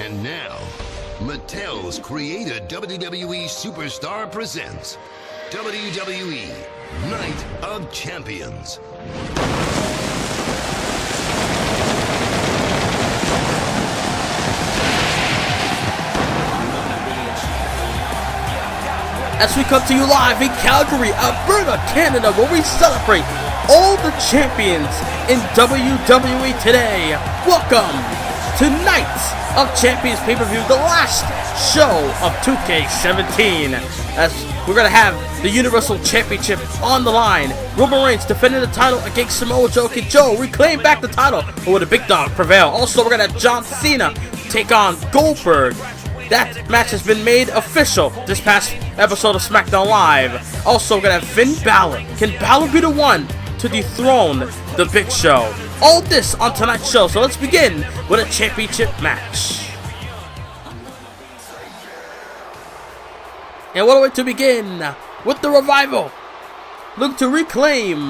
And now, Mattel's Create a WWE Superstar presents WWE Night of Champions. As we come to you live in Calgary, Alberta, Canada, where we celebrate all the champions in WWE today. Welcome to Night of Champions pay-per-view, the last show of 2K17. As we're going to have the Universal Championship on the line. Roman Reigns defending the title against Samoa Joe. Can Joe reclaim back the title, or will the big dog prevail? Also, we're going to have John Cena take on Goldberg. That match has been made official this past episode of SmackDown Live. Also, we're going to have Finn Balor. Can Balor be the one to dethrone the Big Show? All this on tonight's show, so let's begin with a championship match. And what a way to begin with the Revival. Look to reclaim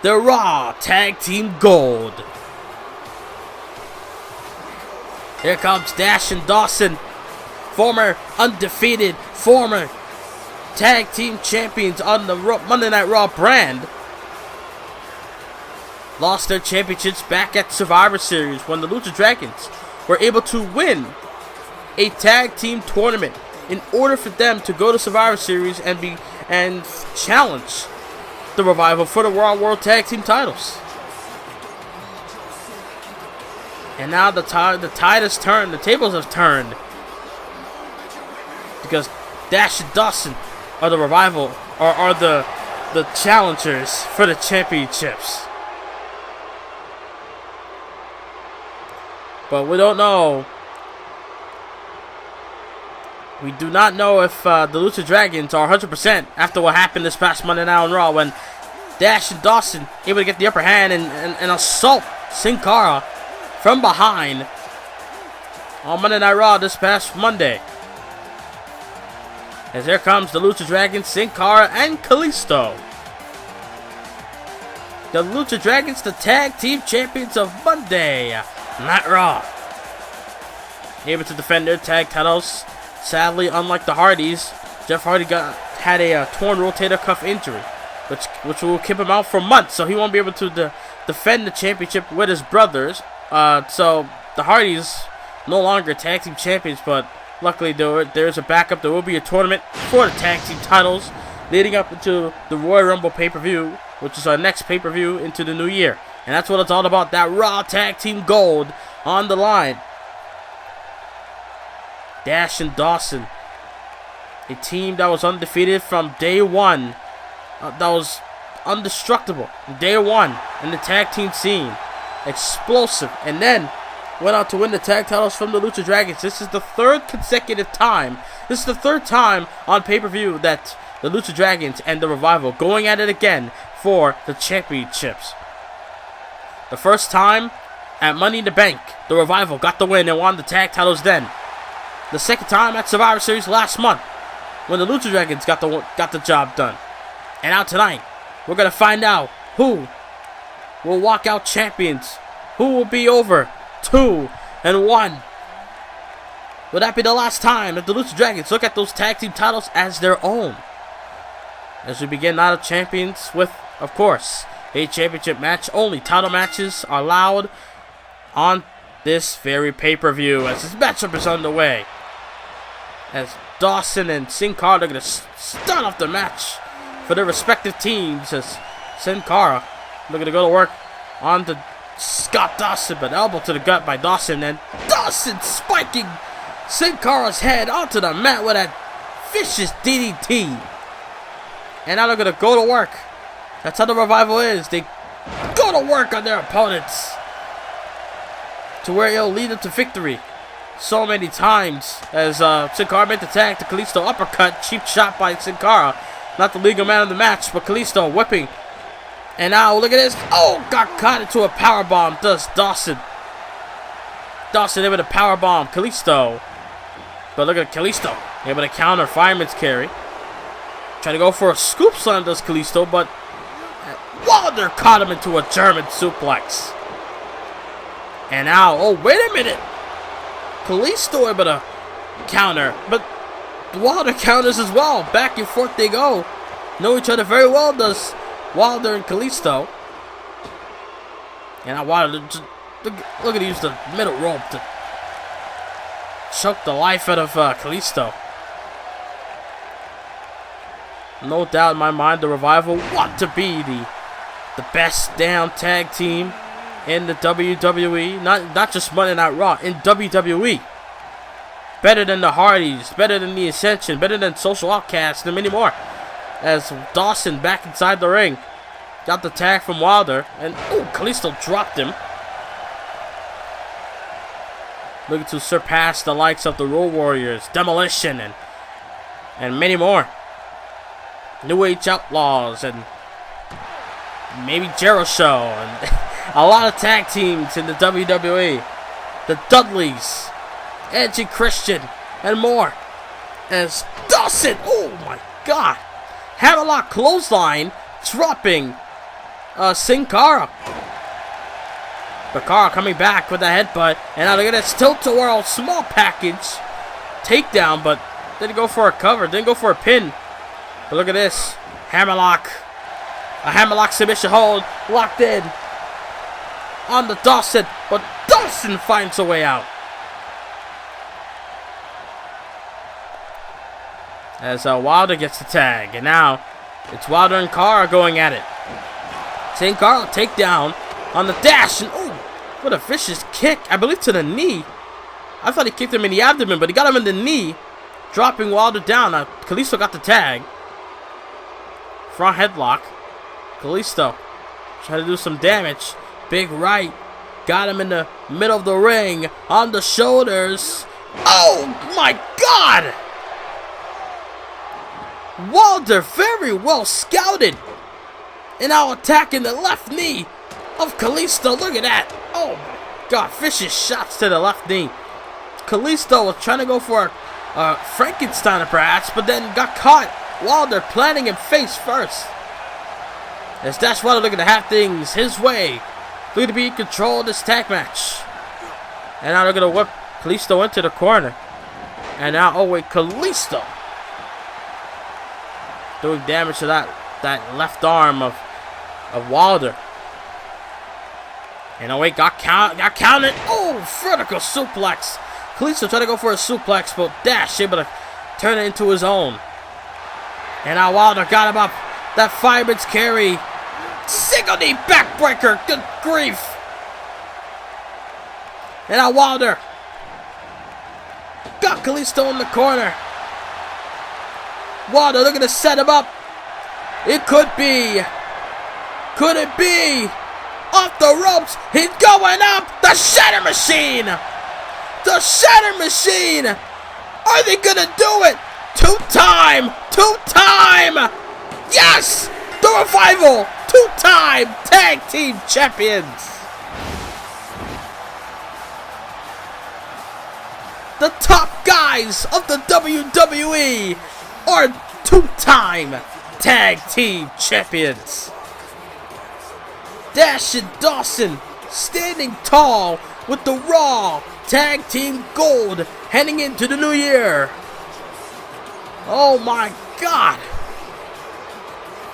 the Raw Tag Team Gold. Here comes Dash and Dawson. Former undefeated, former tag team champions on the Monday Night Raw brand. Lost their championships back at Survivor Series when the Lucha Dragons were able to win a tag team tournament in order for them to go to Survivor Series and challenge the Revival for the Raw World Tag Team titles. And now the tide has turned, the tables have turned. Because Dash and Dawson are the Revival, are the challengers for the championships. But we don't know. We do not know if the Lucha Dragons are 100% after what happened this past Monday Night on Raw when Dash and Dawson able to get the upper hand and assault Sin Cara from behind on Monday Night Raw this past Monday. As here comes the Lucha Dragons, Sin Cara and Kalisto. The Lucha Dragons, the tag team champions of Monday Night Raw. Able to defend their tag titles. Sadly, unlike the Hardys, Jeff Hardy had a torn rotator cuff injury, which will keep him out for months, so he won't be able to defend the championship with his brothers. So the Hardys no longer tag team champions, but luckily, there's a backup. There will be a tournament for the tag team titles leading up into the Royal Rumble pay-per-view, which is our next pay-per-view into the new year. And that's what it's all about, that Raw Tag Team Gold on the line. Dash and Dawson, a team that was undefeated from day one, that was indestructible from day one in the tag team scene. Explosive, and then went on to win the tag titles from the Lucha Dragons. This is the third consecutive time. This is the third time on pay-per-view that the Lucha Dragons and the Revival going at it again for the championships. The first time at Money in the Bank, the Revival got the win and won the tag titles then. The second time at Survivor Series last month when the Lucha Dragons got the job done. And now tonight, we're going to find out who will walk out champions. Who will be over 2-1. Will that be the last time that the Lucha Dragons look at those tag team titles as their own? As we begin Night of Champions with, of course, a championship match. Only title matches are allowed on this very pay-per-view as this matchup is underway. As Dawson and Sin Cara are going to start off the match for their respective teams as Sin Cara looking to go to work on the Scott Dawson, but elbow to the gut by Dawson, and Dawson spiking Sin Cara's head onto the mat with that vicious DDT. And now they're going to go to work. That's how the Revival is. They go to work on their opponents to where it'll lead them to victory so many times. As Sin Cara made the tag to Kalisto, uppercut, cheap shot by Sin Cara. Not the legal man of the match, but Kalisto whipping. And now, look at this. Oh, got caught into a powerbomb. Does Dawson. Dawson able to powerbomb Kalisto. But look at Kalisto. Able to counter Fireman's carry. Try to go for a scoop slam, does Kalisto. But Wilder caught him into a German suplex. And now, oh, wait a minute. Kalisto able to counter, but Wilder counters as well. Back and forth they go. Know each other very well, does Wilder and Kalisto. And now Wilder, just, look at he used the middle rope to choke the life out of Kalisto. No doubt in my mind, the Revival want to be the best damn tag team in the WWE. Not just Monday Night Raw, in WWE. Better than the Hardys, better than the Ascension, better than Social Outcasts, and many more. As Dawson back inside the ring. Got the tag from Wilder. And, oh, Kalisto dropped him. Looking to surpass the likes of the Road Warriors, Demolition, and many more. New Age Outlaws, and maybe Jericho, and a lot of tag teams in the WWE. The Dudleys, Edge and Christian, and more. As Dawson, oh my God. Hammerlock clothesline, dropping Sin Cara. But Cara coming back with a headbutt. And now look at this tilt-a-whirl, small package. Takedown, but didn't go for a cover, didn't go for a pin. But look at this. Hammerlock. A Hammerlock submission hold, locked in. On the Dawson, but Dawson finds a way out. As Wilder gets the tag. And now, it's Wilder and Cara going at it. Sin Cara takedown on the dash. And oh, what a vicious kick. I believe to the knee. I thought he kicked him in the abdomen, but he got him in the knee. Dropping Wilder down. Now, Kalisto got the tag. Front headlock. Kalisto trying to do some damage. Big right. Got him in the middle of the ring. On the shoulders. Oh, my God. Wilder very well scouted. And now attacking the left knee of Kalisto. Look at that. Oh my God. Vicious shots to the left knee. Kalisto was trying to go for a Frankenstein perhaps, but then got caught. Wilder planting him face first. As Dash Wilder looking to have things his way. Looking to be in control of this tag match. And now they're going to whip Kalisto into the corner. And now, oh wait, Kalisto doing damage to that left arm of Wilder. And oh wait, got counted. Oh, vertical suplex. Kalisto tried to go for a suplex, but Dash able to turn it into his own. And now Wilder got him up. That fireman's carry. Single knee backbreaker. Good grief. And now Wilder got Kalisto in the corner. Wilder looking to set him up. It could be. Could it be? Off the ropes. He's going up. The Shatter Machine. The Shatter Machine. Are they going to do it? Two-time. Yes. The Revival. Two-time tag team champions. The top guys of the WWE are two-time tag team champions. Dash and Dawson standing tall with the Raw tag team gold heading into the new year. Oh my God.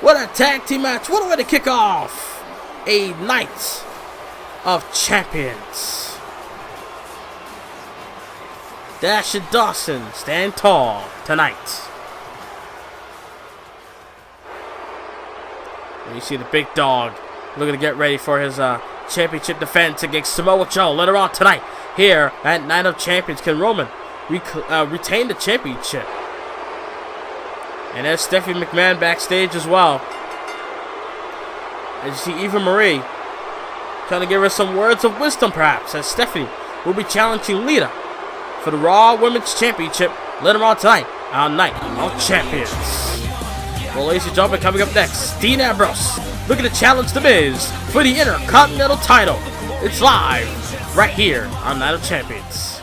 What a tag team match. What a way to kick off a night of champions. Dash and Dawson stand tall tonight. And you see the big dog looking to get ready for his championship defense against Samoa Joe later on tonight here at Night of Champions. Can Roman retain the championship? And there's Stephanie McMahon backstage as well. As you see Eva Marie trying to give her some words of wisdom perhaps, as Stephanie will be challenging Lita for the Raw Women's Championship later on tonight on Night of Champions. Well, ladies and gentlemen, coming up next, Dean Ambrose looking to challenge The Miz for the Intercontinental title. It's live right here on Night of Champions.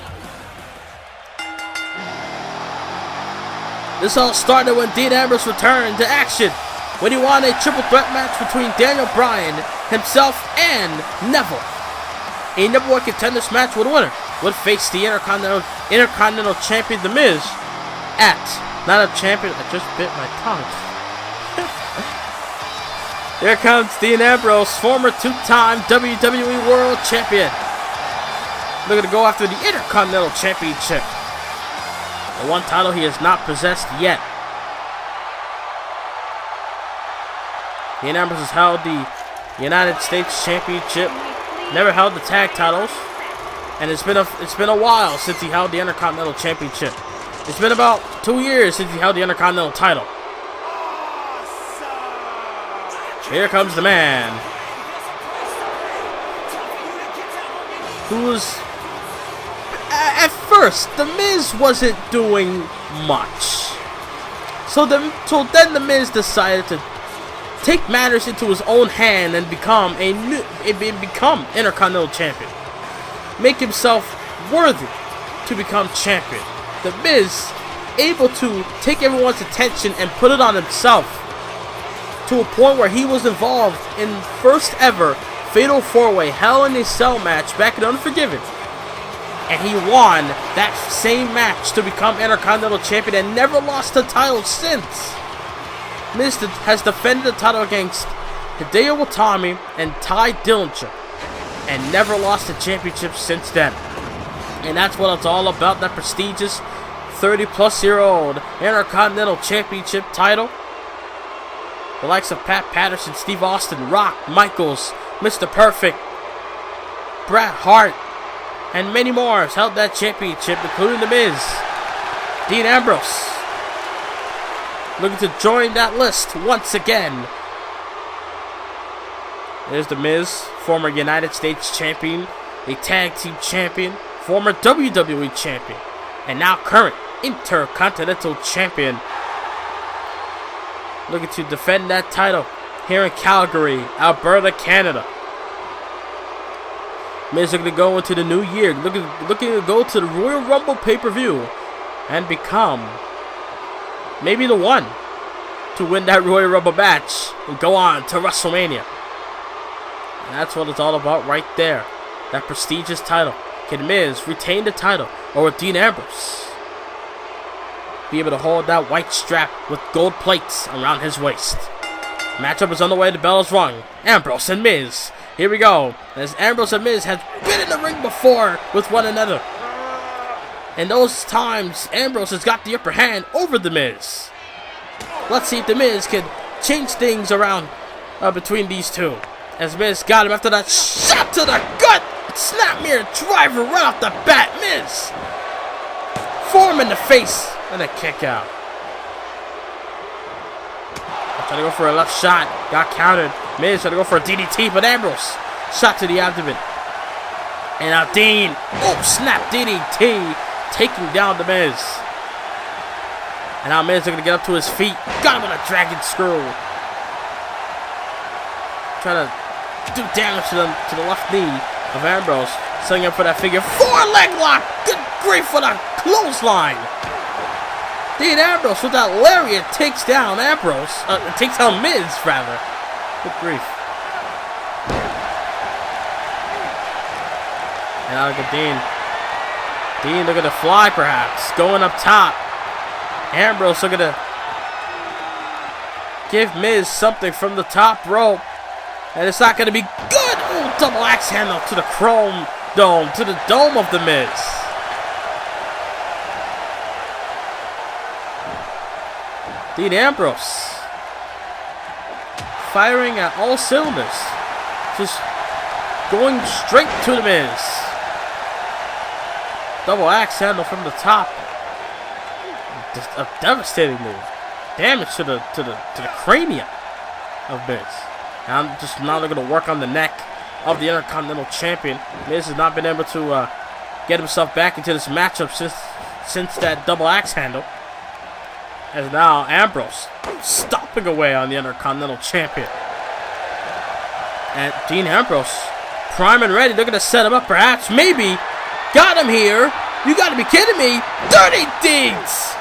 This all started when Dean Ambrose returned to action when he won a triple threat match between Daniel Bryan, himself, and Neville. A number one contenders match with a winner would face the Intercontinental Champion, The Miz, at Night of Champions. I just bit my tongue. Here comes Dean Ambrose, former two-time WWE World Champion. Looking to go after the Intercontinental Championship. The one title he has not possessed yet. Dean Ambrose has held the United States Championship, never held the tag titles, and it's been a while since he held the Intercontinental Championship. It's been about 2 years since he held the Intercontinental title. Here comes the man who was, at first, The Miz wasn't doing much. So then The Miz decided to take matters into his own hand and become Intercontinental Champion. Make himself worthy to become champion. The Miz able to take everyone's attention and put it on himself to a point where he was involved in first ever Fatal 4-Way Hell in a Cell match back in Unforgiven. And he won that same match to become Intercontinental Champion and never lost the title since. Miz has defended the title against Hideo Itami and Ty Dillinger and never lost the championship since then. And that's what it's all about, that prestigious 30-plus-year-old Intercontinental Championship title. The likes of Pat Patterson, Steve Austin, Rock, Michaels, Mr. Perfect, Bret Hart, and many more have held that championship, including The Miz. Dean Ambrose looking to join that list once again. There's The Miz, former United States Champion, a Tag Team Champion, former WWE Champion, and now current Intercontinental Champion. Looking to defend that title here in Calgary, Alberta, Canada. Miz looking to go into the new year, looking to go to the Royal Rumble pay-per-view and become maybe the one to win that Royal Rumble match and go on to WrestleMania. And that's what it's all about right there. That prestigious title. Can Miz retain the title, or will Dean Ambrose be able to hold that white strap with gold plates around his waist? Matchup is underway. The bell is rung. Ambrose and Miz. Here we go. As Ambrose and Miz have been in the ring before with one another. In those times, Ambrose has got the upper hand over The Miz. Let's see if The Miz can change things around between these two. As Miz got him after that shot to the gut. Snapmare driver right off the bat. Miz. Form in the face. And a kick out. Trying to go for a left shot. Got countered. Miz trying to go for a DDT, but Ambrose shot to the abdomen. And now Dean. Oh, snap DDT. Taking down The Miz. And now Miz looking to get up to his feet. Got him with a dragon screw. Trying to do damage to the left knee of Ambrose. Setting up for that figure 4 leg lock. Good grief for the clothesline. Dean Ambrose with that lariat takes down takes down Miz, rather. Good grief. And now look at Dean. Dean looking to fly, perhaps. Going up top. Ambrose looking to give Miz something from the top rope. And it's not going to be good. Oh, double axe handle to the chrome dome. To the dome of The Miz. Dean Ambrose firing at all cylinders. Just going straight to The Miz. Double axe handle from the top. Just a devastating move. Damage to the cranium of Miz. And I'm just now looking to work on the neck of the Intercontinental Champion. Miz has not been able to get himself back into this matchup since that double axe handle. As now Ambrose stomping away on the Intercontinental Champion. And Dean Ambrose, prime and ready, looking to set him up perhaps, maybe. Got him here. You gotta be kidding me. Dirty deeds.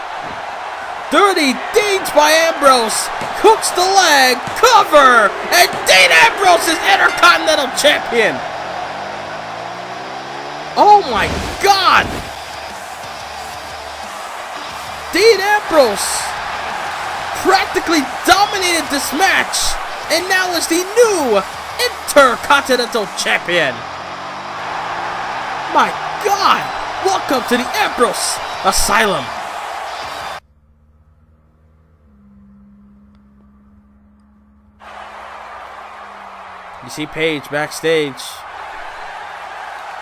Dirty deeds by Ambrose. Cooks the leg. Cover. And Dean Ambrose is Intercontinental Champion. Oh my God! Dean Ambrose practically dominated this match, and now is the new Intercontinental Champion. My God! Welcome to the Ambrose Asylum. You see Paige backstage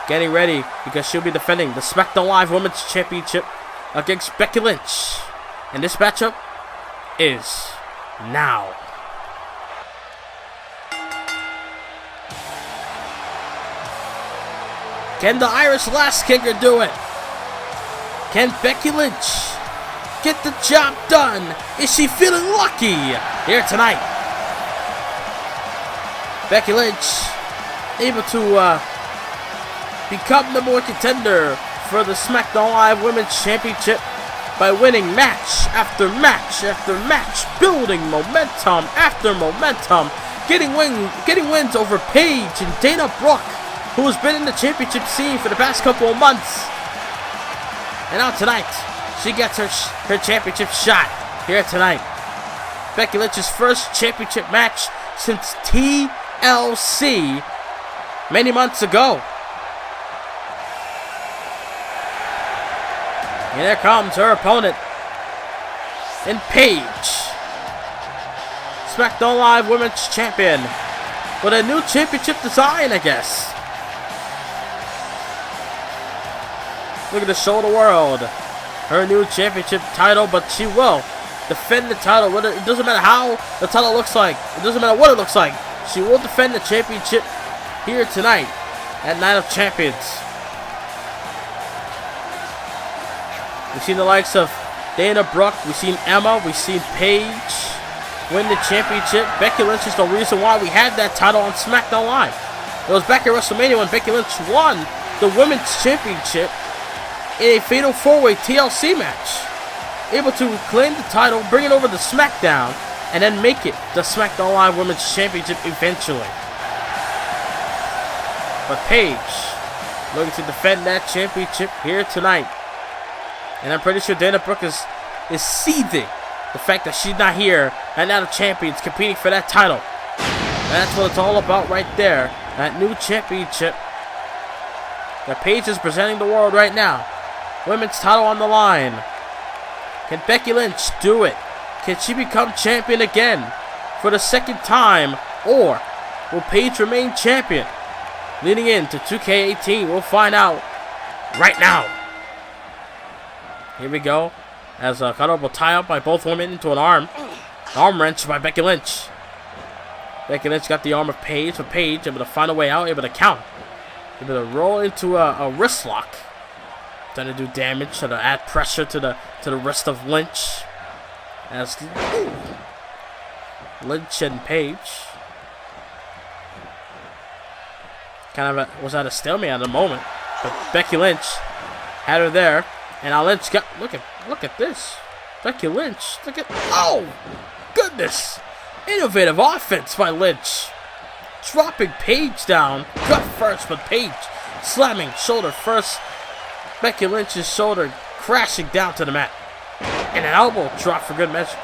getting ready because she'll be defending the SmackDown Live Women's Championship against Becky Lynch. And this matchup is now. Can the Irish Last Kicker do it? Can Becky Lynch get the job done? Is she feeling lucky here tonight? Becky Lynch able to become the more contender for the SmackDown Live Women's Championship by winning match after match after match, building momentum after momentum, getting wins over Paige and Dana Brooke, who has been in the championship scene for the past couple of months. And now tonight, she gets her championship shot here tonight. Becky Lynch's first championship match since TLC many months ago. And there comes her opponent in Paige, SmackDown Live Women's Champion, with a new championship design, I guess. Look at the show the world her new championship title, but she will defend the title. It doesn't matter how the title looks like. It doesn't matter what it looks like. She will defend the championship here tonight at Night of Champions. We've seen the likes of Dana Brooke, we've seen Emma, we've seen Paige win the championship. Becky Lynch is the reason why we had that title on SmackDown Live. It was back at WrestleMania when Becky Lynch won the Women's Championship in a Fatal 4-Way TLC match. Able to claim the title, bring it over to SmackDown, and then make it the SmackDown Live Women's Championship eventually. But Paige looking to defend that championship here tonight. And I'm pretty sure Dana Brooke is seething the fact that she's not here and Night of Champions competing for that title. And that's what it's all about right there. That new championship that Paige is presenting the world right now. Women's title on the line. Can Becky Lynch do it? Can she become champion again for the second time? Or will Paige remain champion? Leading into 2K18, we'll find out right now. Here we go. As a cutover tie up by both women into an arm wrench by Becky Lynch. Becky Lynch got the arm of Paige, but Paige able to find a way out, able to count. Able to roll into a wrist lock. Trying to do damage, trying to add pressure to the wrist of Lynch. As Lynch and Paige kind of was at a stalemate at the moment. But Becky Lynch had her there. And now Lynch got, look at this. Becky Lynch, oh, goodness. Innovative offense by Lynch. Dropping Paige down, gut first, but Paige slamming shoulder first. Becky Lynch's shoulder crashing down to the mat. And an elbow drop for good measure.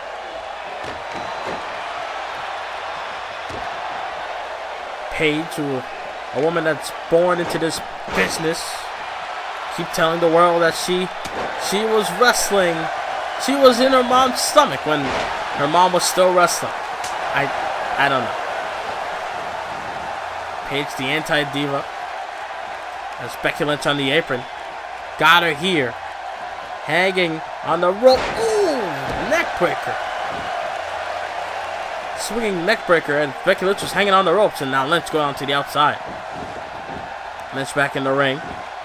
Paige, a woman that's born into this business, keep telling the world that she was wrestling. She was in her mom's stomach when her mom was still wrestling. I don't know. Paige, the anti-diva, as Becky Lynch on the apron. Got her here. Hanging on the rope. Ooh, neckbreaker. Swinging neckbreaker, and Becky Lynch was hanging on the ropes, and now Lynch going on to the outside. Lynch back in the ring.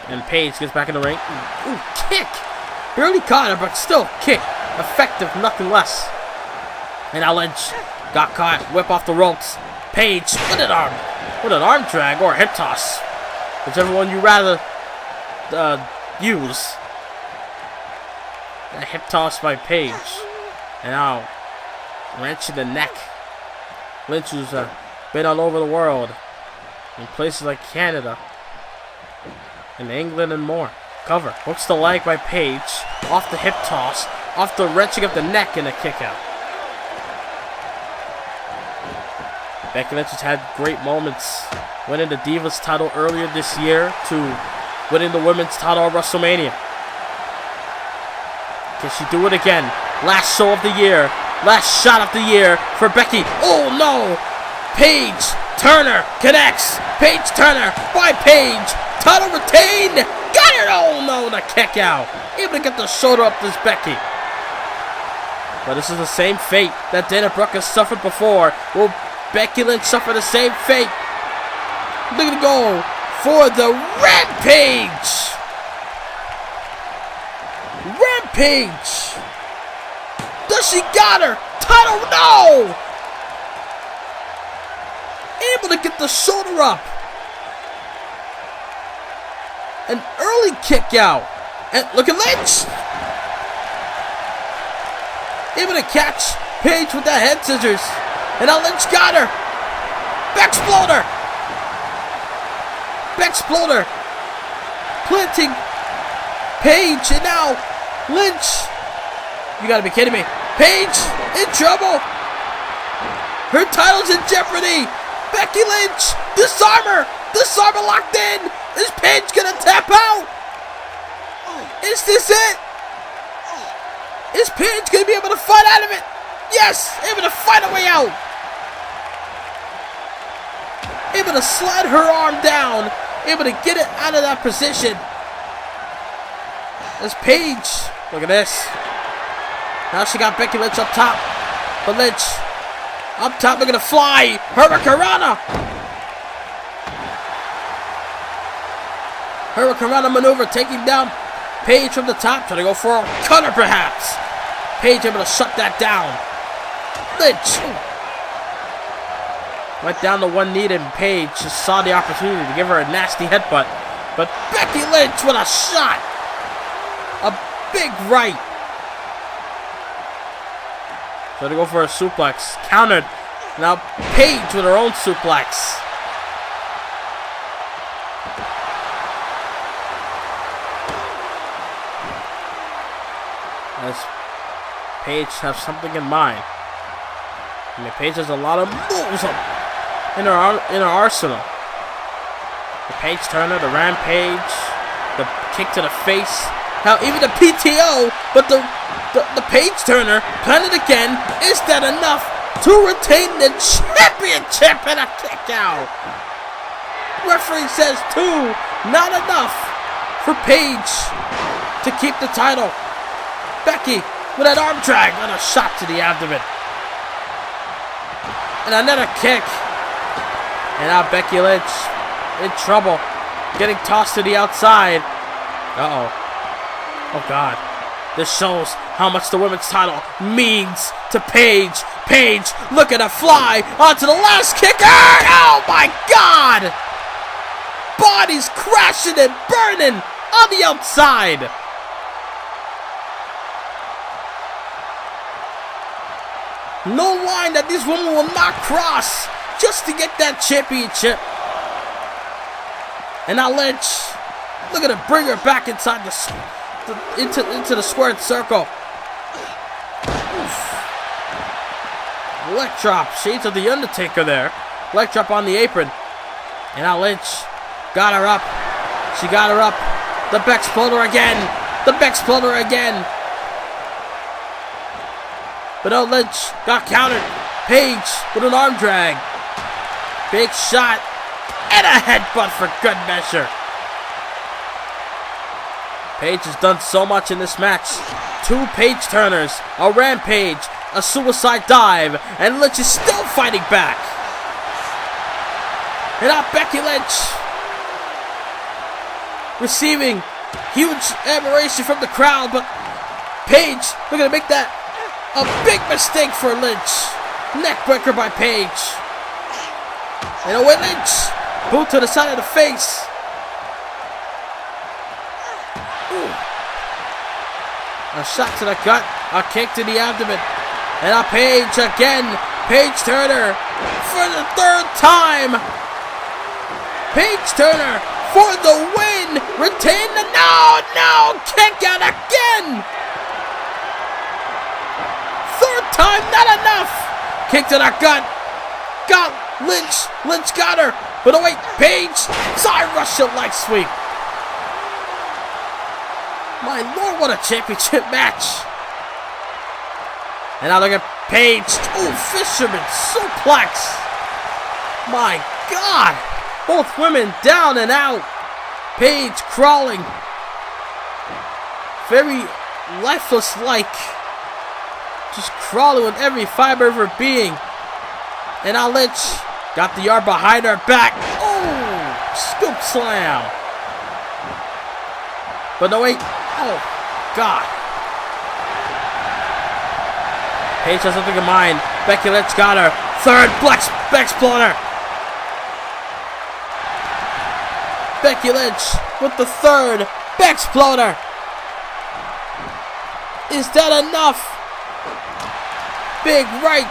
And Paige gets back in the ring. Ooh, kick! Barely caught her, but still kick. Effective, nothing less. And now Lynch got caught. Whip off the ropes. Paige with an arm drag or a hip toss. Whichever one you rather use. A hip toss by Paige. And now wrench in the neck. Lynch who's been all over the world. In places like Canada. In England and more. Cover. Hooks the leg by Paige. Off the hip toss. Off the wrenching of the neck and a kick out. Becky Lynch has had great moments. Winning the Divas title earlier this year to winning the women's title at WrestleMania. Can she do it again? Last show of the year. Last shot of the year for Becky. Oh no! Paige Turner connects. Paige Turner by Paige. Title retained. Got it! Oh no, the kick out. Able to get the shoulder up this Becky. But this is the same fate that Dana Brooke has suffered before. Will Becky Lynch suffer the same fate? Look at go for the Rampage. Rampage. Does she got her? Title, no! Able to get the shoulder up. An early kick out. And look at Lynch. Able to catch Paige with the head scissors. And now Lynch got her. Backsploder. Backsploder. Planting Paige. And now Lynch. You gotta be kidding me. Paige in trouble. Her title's in jeopardy. Becky Lynch. Disarmer. Disarmer locked in. Is Paige gonna tap out? Is this it? Is Paige gonna be able to fight out of it? Yes! Able to fight her way out. Able to slide her arm down. Able to get it out of that position. As Paige. Look at this. Now she got Becky Lynch up top. But Lynch up top, looking to fly. Hurricanrana. Hurricanrana maneuver, taking down Paige from the top. Trying to go for a cutter perhaps. Paige able to shut that down. Lynch went down to one knee, and Paige just saw the opportunity to give her a nasty headbutt. But Becky Lynch with a shot. A big right. So to go for a suplex. Countered. Now Paige with her own suplex. As Paige has something in mind. I mean, Paige has a lot of moves in her arsenal. The Paige Turner, the Rampage, the kick to the face. Now even the PTO, but the Paige Turner planted again. Is that enough to retain the championship and a kick out? Referee says 2, not enough for Paige to keep the title. Becky with an arm drag and a shot to the abdomen. And another kick. And now Becky Lynch in trouble. Getting tossed to the outside. Uh-oh. Oh, God. This shows how much the women's title means to Paige. Paige looking to fly onto the last kicker. Oh, my God. Bodies crashing and burning on the outside. No line that these women will not cross just to get that championship. And now Lynch, look at her bring her back inside into the squared circle. Oof. Leg drop, shades of the Undertaker there. Leg drop on the apron. And now Lynch got her up. She got her up. The Bexploder again. The Bexploder again. But now Lynch got countered. Paige with an arm drag. Big shot. And a headbutt for good measure. Paige has done so much in this match. 2 Paige Turners, a Rampage, a suicide dive, and Lynch is still fighting back. And now Becky Lynch receiving huge admiration from the crowd, but Paige looking to make that a big mistake for Lynch. Neckbreaker by Paige. And away Lynch. Boot to the side of the face. Ooh. A shot to the gut. A kick to the abdomen. And a Paige again. Paige Turner for the 3rd time. Paige Turner for the win. again. Retain the, no, kick out again. Third time, not enough. Kick to the gut. Got Lynch. Lynch got her. But oh wait, Paige. Side Russian leg sweep. My lord, what a championship match. And now look at Paige. Oh, fisherman suplex. My God. Both women down and out. Paige crawling. Very lifeless-like. Just crawling with every fiber of her being. And now Lynch got the arm behind her back. Oh, scoop slam. But no, wait. Oh, God. Paige has something in mind. Becky Lynch got her. Third Exploder. Becky Lynch with the third Exploder. Is that enough? Big right.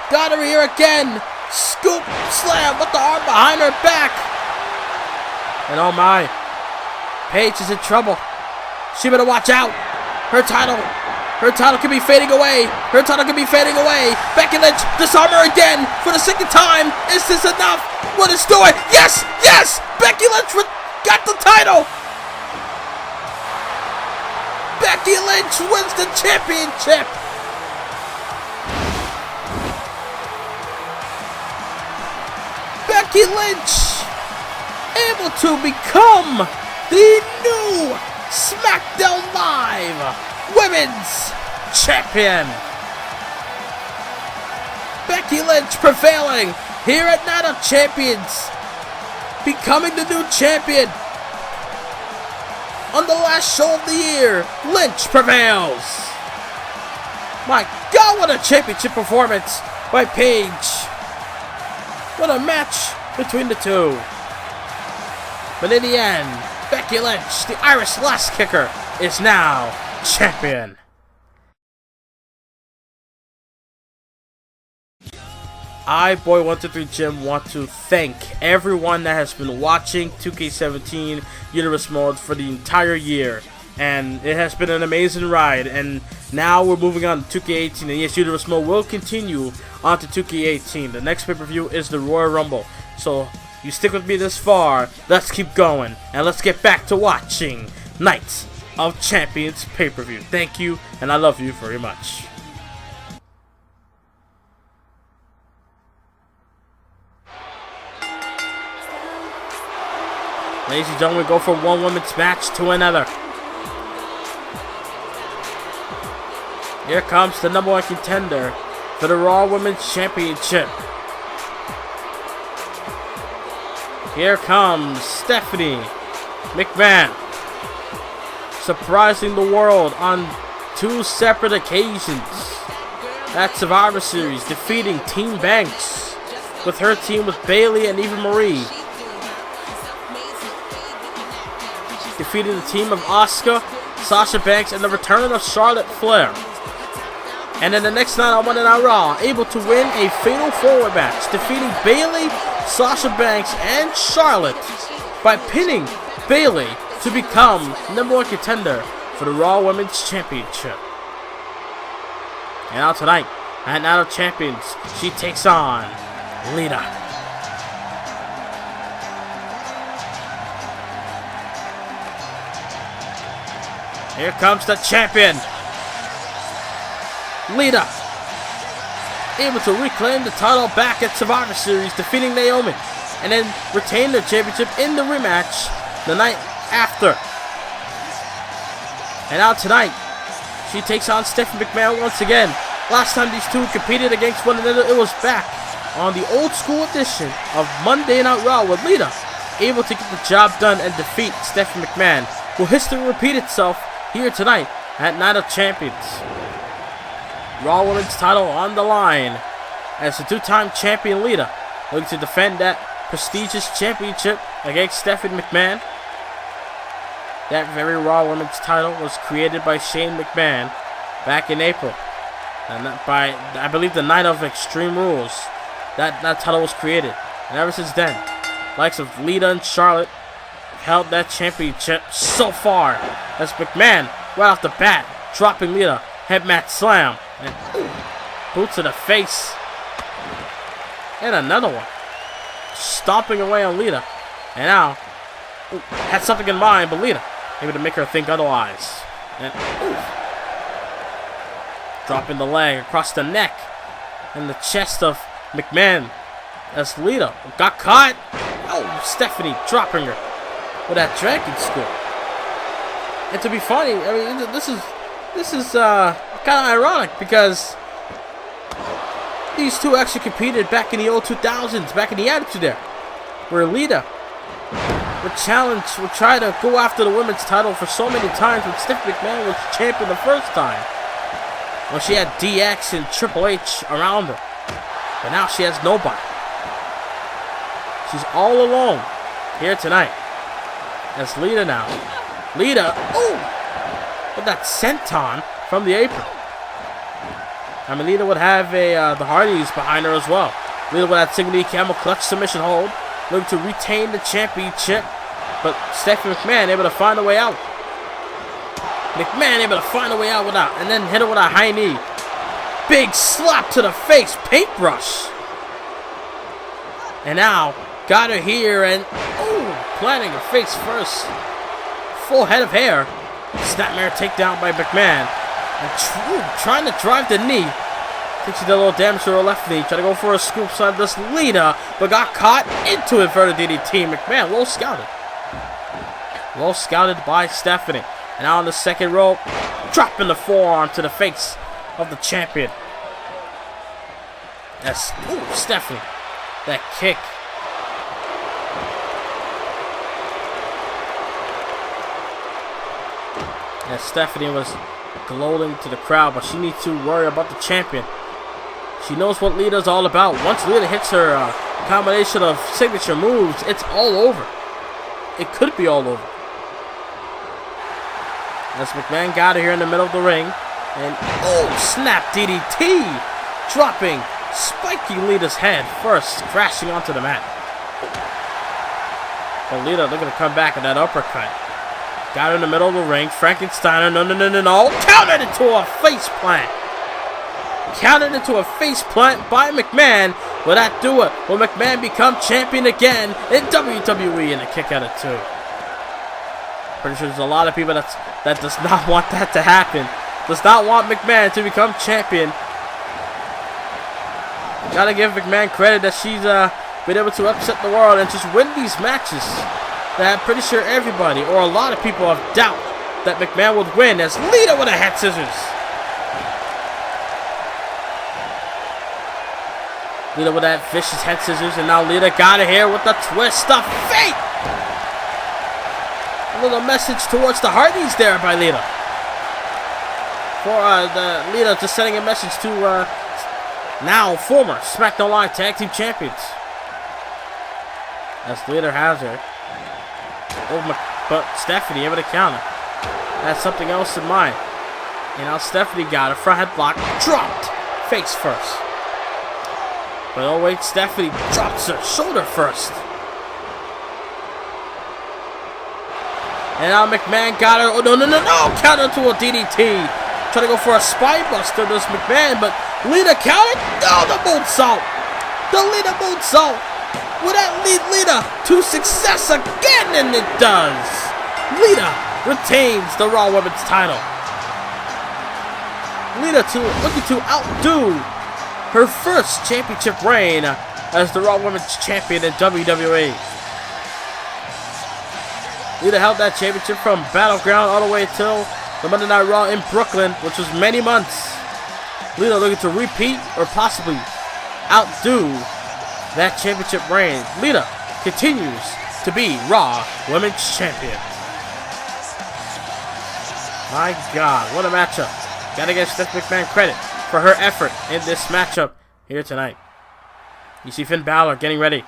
Got her here again. Scoop slam with the arm behind her back. And oh my. Paige is in trouble. She better watch out. Her title could be fading away. Becky Lynch, disarm her again for the second time. Is this enough? What is doing? Yes! Becky Lynch got the title. Becky Lynch wins the championship. Becky Lynch able to become the new SmackDown Live Women's Champion. Becky Lynch prevailing here at Night of Champions, becoming the new champion. On the last show of the year, Lynch prevails. My God, what a championship performance by Paige. What a match between the two. But in the end, Becky Lynch, the Irish Lass Kicker, is now champion. I, Boy123 Jim, want to thank everyone that has been watching 2K17 Universe Mode for the entire year. And it has been an amazing ride. And now we're moving on to 2K18. And yes, Universe Mode will continue on to 2K18. The next pay-per-view is the Royal Rumble. So you stick with me this far. Let's keep going. And let's get back to watching Night of Champions pay-per-view. Thank you, and I love you very much. Ladies and gentlemen, we go from one women's match to another. Here comes the #1 contender for the Raw Women's Championship. Here comes Stephanie McMahon, surprising the world on 2 separate occasions at Survivor Series, defeating Team Banks with her team with Bayley and Eva Marie. Defeating the team of Asuka, Sasha Banks, and the return of Charlotte Flair. And then the next night on Monday Night Raw, able to win a Fatal 4-Way match, defeating Bayley, Sasha Banks, and Charlotte by pinning Bayley to become #1 contender for the Raw Women's Championship. And now tonight, at Night of Champions, she takes on Lita. Here comes the champion, Lita, able to reclaim the title back at Survivor Series, defeating Naomi, and then retain their championship in the rematch the night after. And now tonight, she takes on Stephanie McMahon once again. Last time these two competed against one another, it was back on the old school edition of Monday Night Raw, with Lita able to get the job done and defeat Stephanie McMahon. Will history repeat itself here tonight at Night of Champions? Raw Women's title on the line as the 2-time champion Lita looking to defend that prestigious championship against Stephanie McMahon. That very Raw Women's title was created by Shane McMahon back in April, and by, I believe, the night of Extreme Rules, that title was created. And ever since then, likes of Lita and Charlotte held that championship so far as McMahon, right off the bat, dropping Lita, head mat slam, and boot to the face, and another one, stomping away on Lita, and now had something in mind, but Lita able to make her think otherwise, and dropping the leg across the neck and the chest of McMahon as Lita got caught. Oh, Stephanie dropping her with that dragon score. And to be funny, I mean, this is kind of ironic because these two actually competed back in the old 2000s, back in the Attitude Era, where Lita would try to go after the women's title for so many times when Stephanie McMahon was champion the first time, when she had DX and Triple H around her. But now she has nobody. She's all alone here tonight. That's Lita now. Lita, with that senton from the apron. I mean, Lita would have the Hardys behind her as well. Lita with that single camel clutch submission hold, looking to retain the championship. But Stephanie McMahon able to find a way out. McMahon able to find a way out without, and then hit her with a high knee. Big slap to the face, paintbrush. And now, got her here, and planting her face first. Full head of hair. Snapmare takedown by McMahon. And trying to drive the knee. I think she did a little damage to her left knee. Trying to go for a scoop side this Lita, but got caught into inverted DDT. McMahon, low scouted. Low scouted by Stephanie. And now on the second rope, dropping the forearm to the face of the champion. That's Stephanie. That kick. And Stephanie was gloating to the crowd, but she needs to worry about the champion. She knows what Lita's all about. Once Lita hits her combination of signature moves, it's all over. It could be all over. As McMahon got her here in the middle of the ring. And, snap DDT! Dropping, spiking Lita's head first, crashing onto the mat. But Lita looking to come back with that uppercut. Got her in the middle of the ring. Frankensteiner, no. Countered into a face plant. Countered into a face plant by McMahon. Will that do it? Will McMahon become champion again in WWE? And a kick out of 2. Pretty sure there's a lot of people that does not want that to happen. Does not want McMahon to become champion. Gotta give McMahon credit that she's been able to upset the world and just win these matches. That I'm pretty sure everybody, or a lot of people, have doubt that McMahon would win, as Lita with a head scissors. Lita with that vicious head scissors, and now Lita got her here with the twist of fate. A little message towards the Hardys there by Lita. For Lita just sending a message to now former SmackDown Live Tag Team Champions. As Lita has her. But Stephanie able to counter. Has something else in mind. And now Stephanie got a front head block. Dropped. Face first. But oh wait, Stephanie drops her shoulder first. And now McMahon got her. Oh, no. Counter to a DDT. Trying to go for a spine buster. There's McMahon, but Lita countered. Oh, the moonsault. The Lita moonsault. Will that lead Lita to success again? And it does. Lita retains the Raw Women's title. Lita looking to outdo her first championship reign as the Raw Women's champion in WWE. Lita held that championship from Battleground all the way till the Monday Night Raw in Brooklyn, which was many months. Lita looking to repeat or possibly outdo that championship reign. Lita continues to be Raw Women's Champion. My God, what a matchup. Gotta give Stephanie McMahon credit for her effort in this matchup here tonight. You see Finn Balor getting ready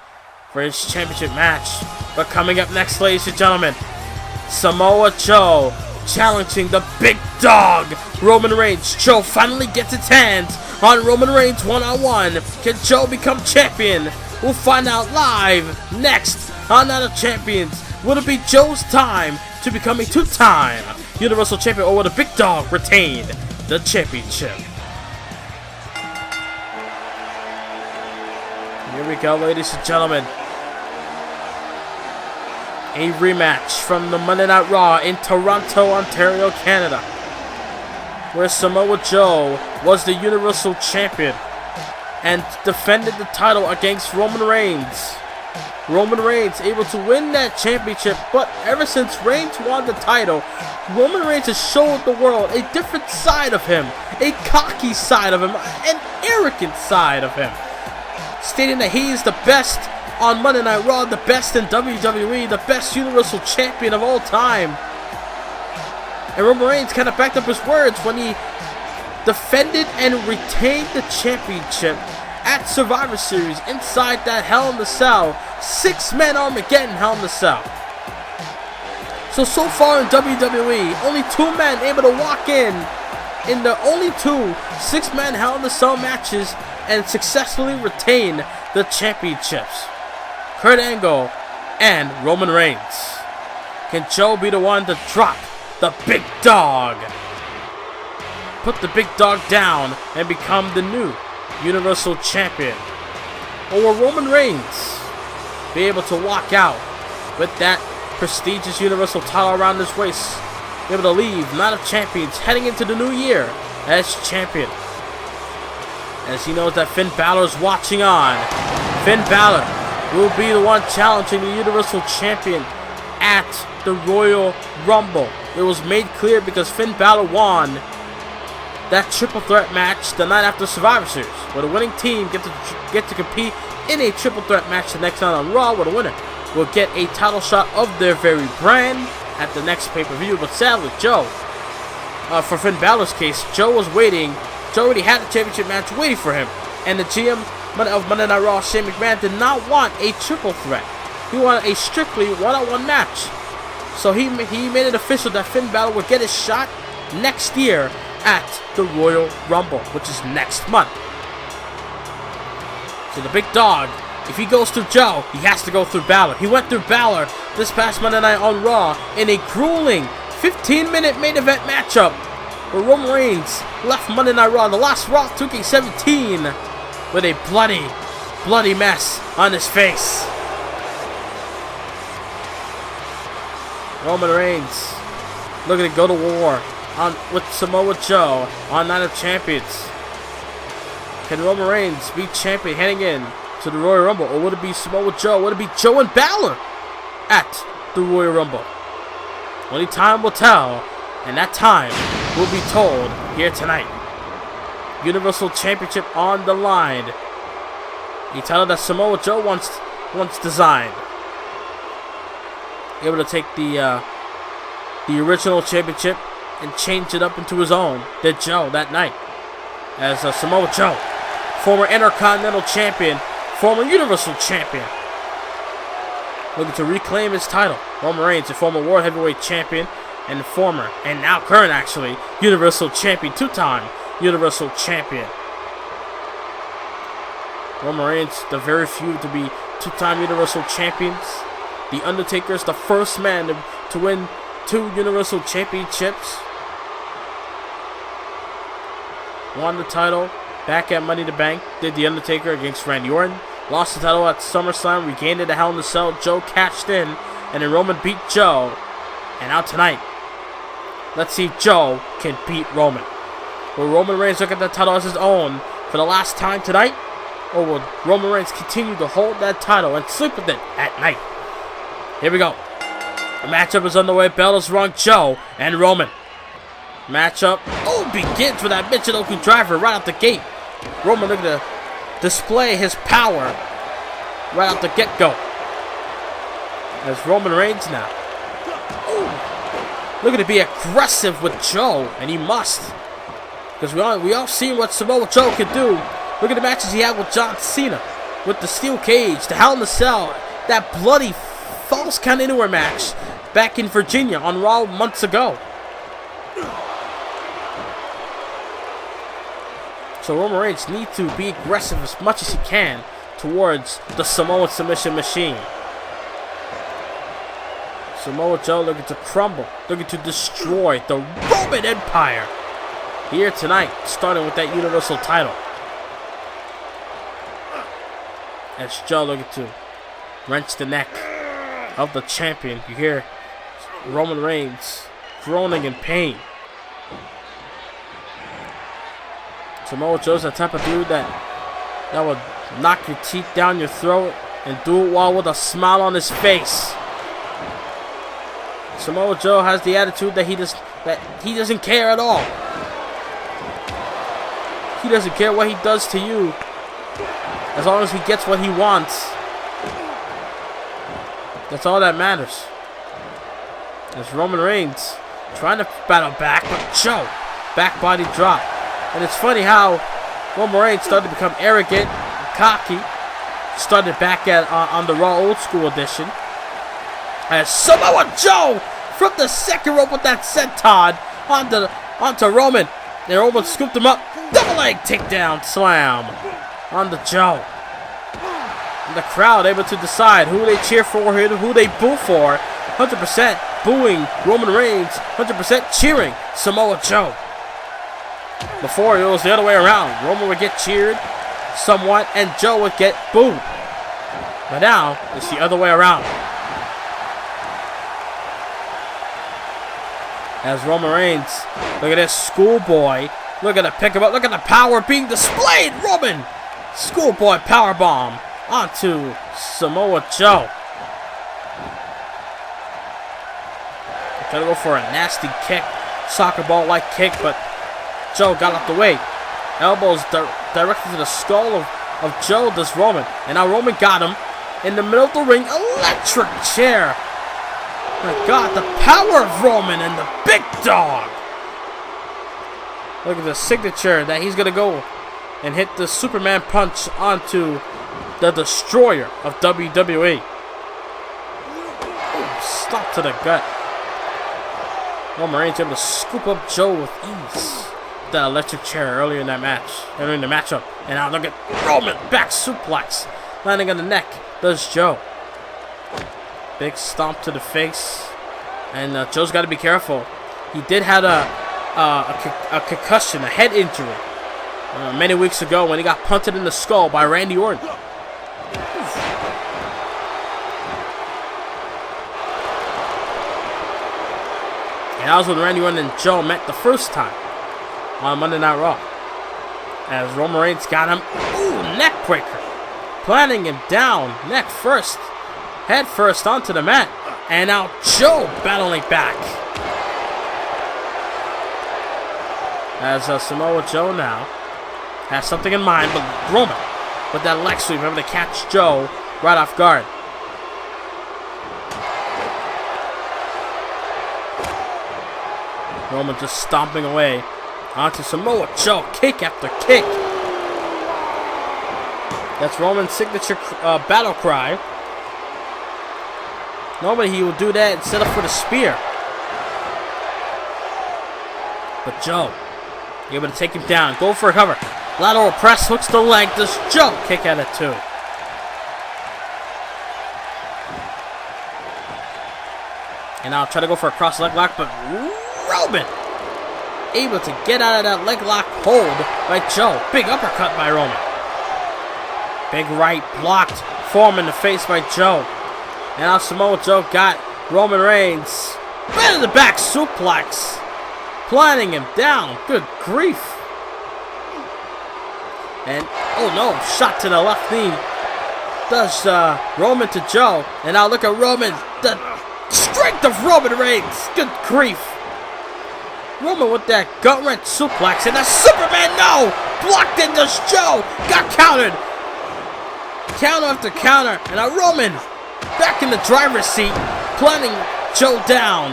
for his championship match. But coming up next, ladies and gentlemen, Samoa Joe challenging the big dog, Roman Reigns. Joe finally gets its hands on Roman Reigns one-on-one. Can Joe become champion? We'll find out live next on Night of Champions. Would it be Joe's time to become a 2-time Universal Champion, or would the Big Dog retain the championship? Here we go, ladies and gentlemen. A rematch from the Monday Night Raw in Toronto, Ontario, Canada, where Samoa Joe was the Universal Champion and defended the title against Roman Reigns. Roman Reigns able to win that championship, but ever since Reigns won the title, Roman Reigns has showed the world a different side of him, a cocky side of him, an arrogant side of him, stating that he is the best on Monday Night Raw, the best in WWE, the best Universal Champion of all time. And Roman Reigns kind of backed up his words when he defended and retained the championship at Survivor Series inside that Hell in the Cell, 6-man Armageddon Hell in the Cell. So far in WWE, only 2 men able to walk in the only 2 6-man Hell in the Cell matches and successfully retain the championships. Kurt Angle and Roman Reigns. Can Joe be the one to drop the Big Dog? Put the Big Dog down and become the new Universal Champion? Or will Roman Reigns be able to walk out with that prestigious Universal title around his waist, be able to leave Night of Champions heading into the new year as champion? As he knows that Finn Balor is watching on. Finn Balor will be the one challenging the Universal Champion at the Royal Rumble. It was made clear because Finn Balor won that triple threat match the night after Survivor Series, where the winning team get to compete in a triple threat match the next night on Raw, where the winner will get a title shot of their very brand at the next pay-per-view. But sadly, Joe, for Finn Balor's case, Joe was waiting. Joe already had the championship match waiting for him, and the GM of Monday Night Raw, Shane McMahon, did not want a triple threat. He wanted a strictly one-on-one match. So he made it official that Finn Balor would get his shot next year at the Royal Rumble, which is next month. So the Big Dog, if he goes through Joe, he has to go through Balor. He went through Balor this past Monday night on Raw in a grueling 15-minute main event matchup where Roman Reigns left Monday Night Raw, the last Raw 2K17, with a bloody mess on his face. Roman Reigns looking to go to war with Samoa Joe on Night of Champions. Can Roman Reigns be champion heading in to the Royal Rumble, or would it be Samoa Joe? Would it be Joe and Balor at the Royal Rumble? Only time will tell, and that time will be told here tonight. Universal Championship on the line. A title that Samoa Joe once designed. Able to take the original championship and change it up into his own. Did Joe that night. As Samoa Joe, former Intercontinental Champion, former Universal Champion, looking to reclaim his title. Roman Reigns, a former World Heavyweight Champion, and former, and now current actually, Universal Champion, 2-time Universal Champion. Roman Reigns, the very few to be 2-time Universal Champions. The Undertaker is the first man to win 2 Universal Championships. Won the title back at Money in the Bank. Did the Undertaker against Randy Orton. Lost the title at SummerSlam. Regained it at Hell in the Cell. Joe cashed in. And then Roman beat Joe. And now tonight, let's see if Joe can beat Roman. Will Roman Reigns look at that title as his own for the last time tonight? Or will Roman Reigns continue to hold that title and sleep with it at night? Here we go. The matchup is underway. Bell is wrong. Joe and Roman. Matchup begins with that Michinoku driver right out the gate. Roman looking to display his power right out the get-go. As Roman Reigns now. Looking to be aggressive with Joe, and he must. Because we all seen what Samoa Joe can do. Look at the matches he had with John Cena. With the steel cage, the Hell in the Cell, that bloody false count anywhere match back in Virginia on Raw months ago. So Roman Reigns needs to be aggressive as much as he can towards the Samoan submission machine. Samoa Joe looking to crumble, looking to destroy the Roman Empire here tonight, starting with that Universal title. As Joe looking to wrench the neck of the champion. You hear Roman Reigns groaning in pain. Samoa Joe's the type of dude that would knock your teeth down your throat and do it while with a smile on his face. Samoa Joe has the attitude that he doesn't care at all. He doesn't care what he does to you, as long as he gets what he wants. That's all that matters. There's Roman Reigns trying to battle back, but Joe, back body drop. And it's funny how Roman Reigns started to become arrogant, cocky. Started back at on the Raw Old School edition. As Samoa Joe from the second rope with that senton onto Roman. And Roman scooped him up. Double leg takedown slam onto Joe. And the crowd able to decide who they cheer for, who they boo for. 100% booing Roman Reigns, 100% cheering Samoa Joe. Before, it was the other way around. Roman would get cheered somewhat, and Joe would get booed. But now, it's the other way around. As Roman Reigns, look at this schoolboy. Look at the pick him up. Look at the power being displayed. Roman, schoolboy powerbomb onto Samoa Joe. Trying to go for a nasty kick, soccer ball-like kick, but Joe got out the way. Elbows directly to the skull of Joe does Roman. And now Roman got him in the middle of the ring. Electric chair. My God, the power of Roman and the big dog. Look at the signature that he's going to go and hit the Superman punch onto the destroyer of WWE. Ooh, stop to the gut. Roman Reigns able to scoop up Joe with ease. That electric chair earlier in that match, in the matchup. And now look at Roman, back suplex. Landing on the neck, does Joe. Big stomp to the face. And Joe's got to be careful. He did have a concussion, a head injury, many weeks ago when he got punted in the skull by Randy Orton. And that was when Randy Orton and Joe met the first time on Monday Night Raw. As Roman Reigns got him. Ooh, neck breaker. Planting him down, neck first, head first onto the mat. And now Joe battling back. As Samoa Joe now has something in mind, but Roman with that leg sweep able to catch Joe right off guard. Roman just stomping away onto Samoa Joe, kick after kick. That's Roman's signature battle cry. Normally he would do that and set up for the spear. But Joe, able to take him down, go for a cover. Lateral press, hooks the leg, does Joe kick at it too. And now try to go for a cross leg lock, but Roman able to get out of that leg lock hold by Joe. Big uppercut by Roman. Big right blocked, form in the face by Joe. And now Samoa Joe got Roman Reigns. Right in the back suplex. Planting him down. Good grief. And, oh no, shot to the left knee. Does Roman to Joe. And now look at Roman. The strength of Roman Reigns. Good grief. Roman with that gut-wrench suplex. And the Superman, no! Blocked in, does Joe. Got countered. Counter after counter. And now Roman back in the driver's seat, planting Joe down.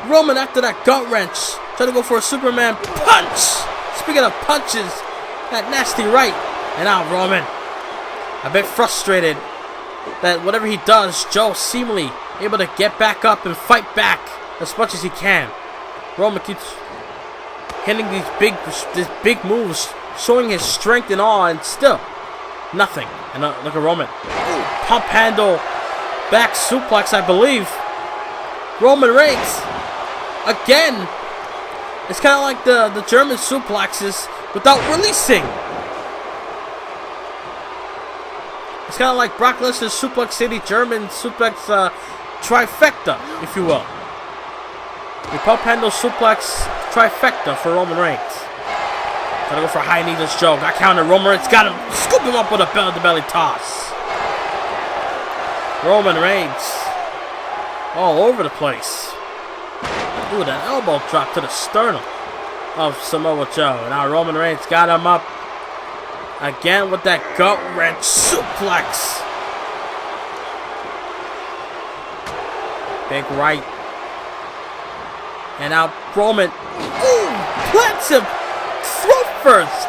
Roman after that gut wrench, trying to go for a Superman punch. Speaking of punches, that nasty right. And now Roman, a bit frustrated that whatever he does, Joe seemingly able to get back up and fight back as much as he can. Roman keeps hitting these big moves, showing his strength and all, and still nothing. And look at Roman. Ooh, pump handle back suplex, I believe. Roman Reigns. Again. It's kind of like the German suplexes without releasing. It's kind of like Brock Lesnar's Suplex City German suplex trifecta, if you will. The pump handle suplex trifecta for Roman Reigns. Gotta go for a high kneeless Joe. Got counted. Roman Reigns got him. Scoop him up with a belly-to-belly toss. Roman Reigns. All over the place. Ooh, that elbow drop to the sternum of Samoa Joe. Now Roman Reigns got him up. Again with that gut wrench suplex. Big right. And now Roman. Ooh, plants him. Throat first.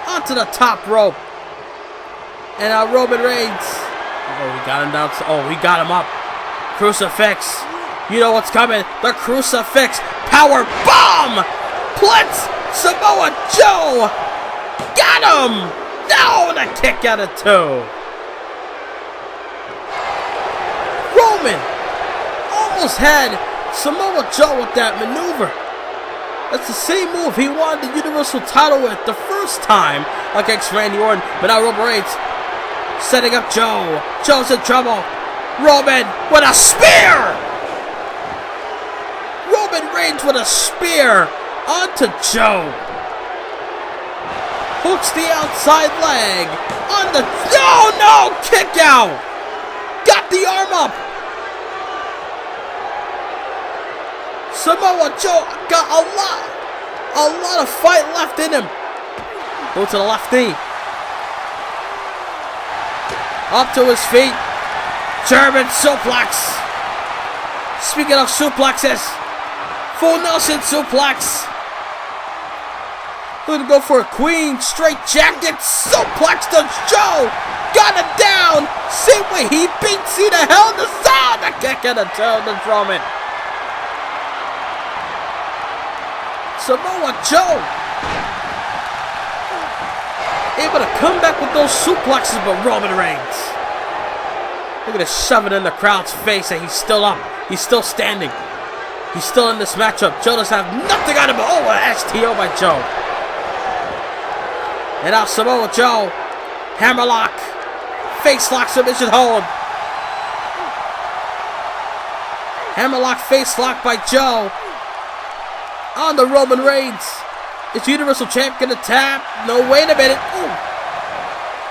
Onto the top rope. And now Roman Reigns. Oh, he got him down. Oh, he got him up. Crucifix. You know what's coming. The crucifix. Power bomb. Plants Samoa Joe. Got him. No, the kick out of 2. Roman almost had Samoa Joe with that maneuver. That's the same move he won the Universal title with the first time against Randy Orton. But now Roman Reigns setting up Joe. Joe's in trouble. Roman with a spear. Roman Reigns with a spear onto Joe. Hooks the outside leg on the... No! Kick out! Got the arm up! Samoa Joe got a lot of fight left in him. Go to the left knee. Up to his feet. German suplex. Speaking of suplexes, full Nelson suplex. Gonna go for a queen straight jacket suplex to Joe. Got it down. Same way he beat Cena. Hell in the Cell. The kick out of Joe to Roman. Samoa Joe able to come back with those suplexes, but Roman Reigns. Look at him shoving in the crowd's face, and he's still up. He's still standing. He's still in this matchup. Joe doesn't have nothing on him. Oh, an STO by Joe. And now Samoa Joe, hammerlock, face lock submission hold. Hammerlock face lock by Joe. On the Roman Reigns. Is Universal Champion gonna tap? No, wait a minute. Ooh.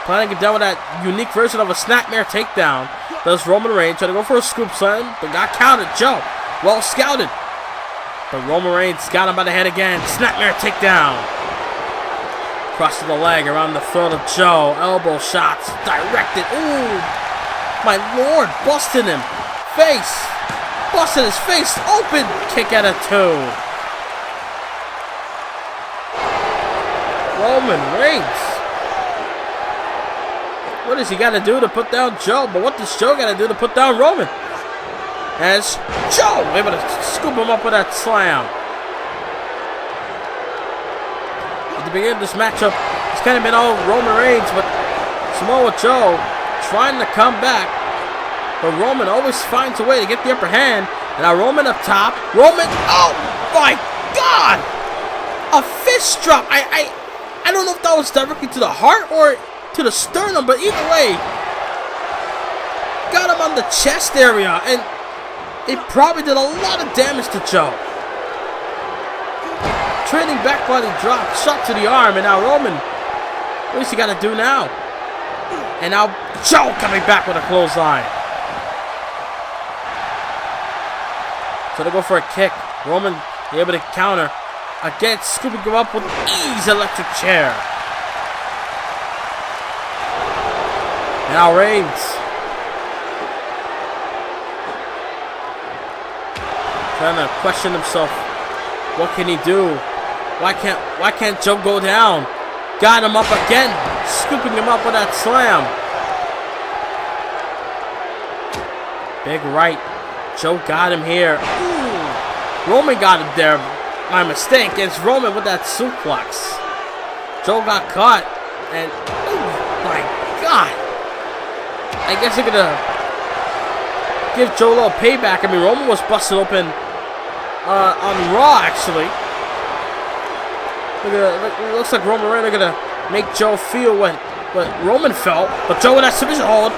Planning to get down with that unique version of a snapmare takedown. Does Roman Reigns try to go for a scoop slam, but got counted. Joe, well scouted. But Roman Reigns got him by the head again. Snapmare takedown. Cross to the leg around the throat of Joe. Elbow shots directed. Ooh, my lord, busting him. Face. Busting his face open. Kick out of 2. Roman Reigns. What does he got to do to put down Joe? But what does Joe got to do to put down Roman? As Joe able to scoop him up with that slam. At the beginning of this matchup, it's kind of been all Roman Reigns, but Samoa Joe trying to come back. But Roman always finds a way to get the upper hand. And now Roman up top. Roman, oh my God! A fist drop. I don't know if that was directly to the heart or to the sternum, but either way, got him on the chest area, and it probably did a lot of damage to Joe. Trailing back body drop, shot to the arm, and now Roman, what does he got to do now? And now Joe coming back with a clothesline. So they go for a kick. Roman able to counter. Again, scooping him up with ease, electric chair. And now Reigns. Trying to question himself. What can he do? Why can't Joe go down? Got him up again. Scooping him up with that slam. Big right. Joe got him here. Ooh. Roman got him there. My mistake. It's Roman with that suplex. Joe got caught. And, oh my God. I guess they're gonna give Joe a little payback. I mean, Roman was busted open on Raw, actually. It looks like Roman Reigns are going to make Joe feel what Roman felt. But Joe with that submission hold.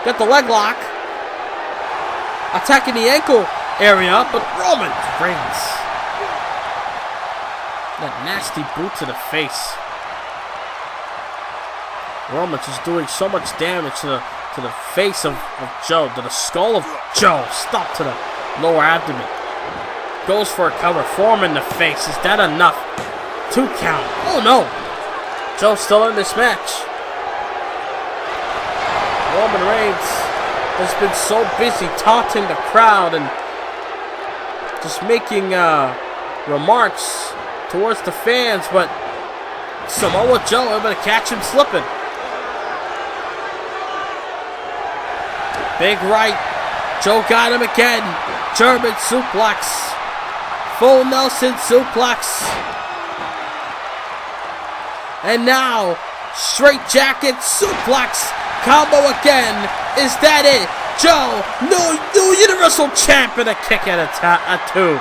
Got the leg lock. Attacking the ankle area, but Roman Reigns. That nasty boot to the face. Roman just doing so much damage to the face of Joe, to the skull of Joe. Stop to the lower abdomen. Goes for a cover. Forearm in the face. Is that enough? 2 count. Oh no! Joe's still in this match. Roman Reigns has been so busy taunting the crowd and just making remarks towards the fans, but Samoa Joe able to catch him slipping. Big right. Joe got him again. German suplex. Full Nelson suplex. And now, straight jacket suplex combo again. Is that it? Joe, new Universal Champion, a kick at a 2.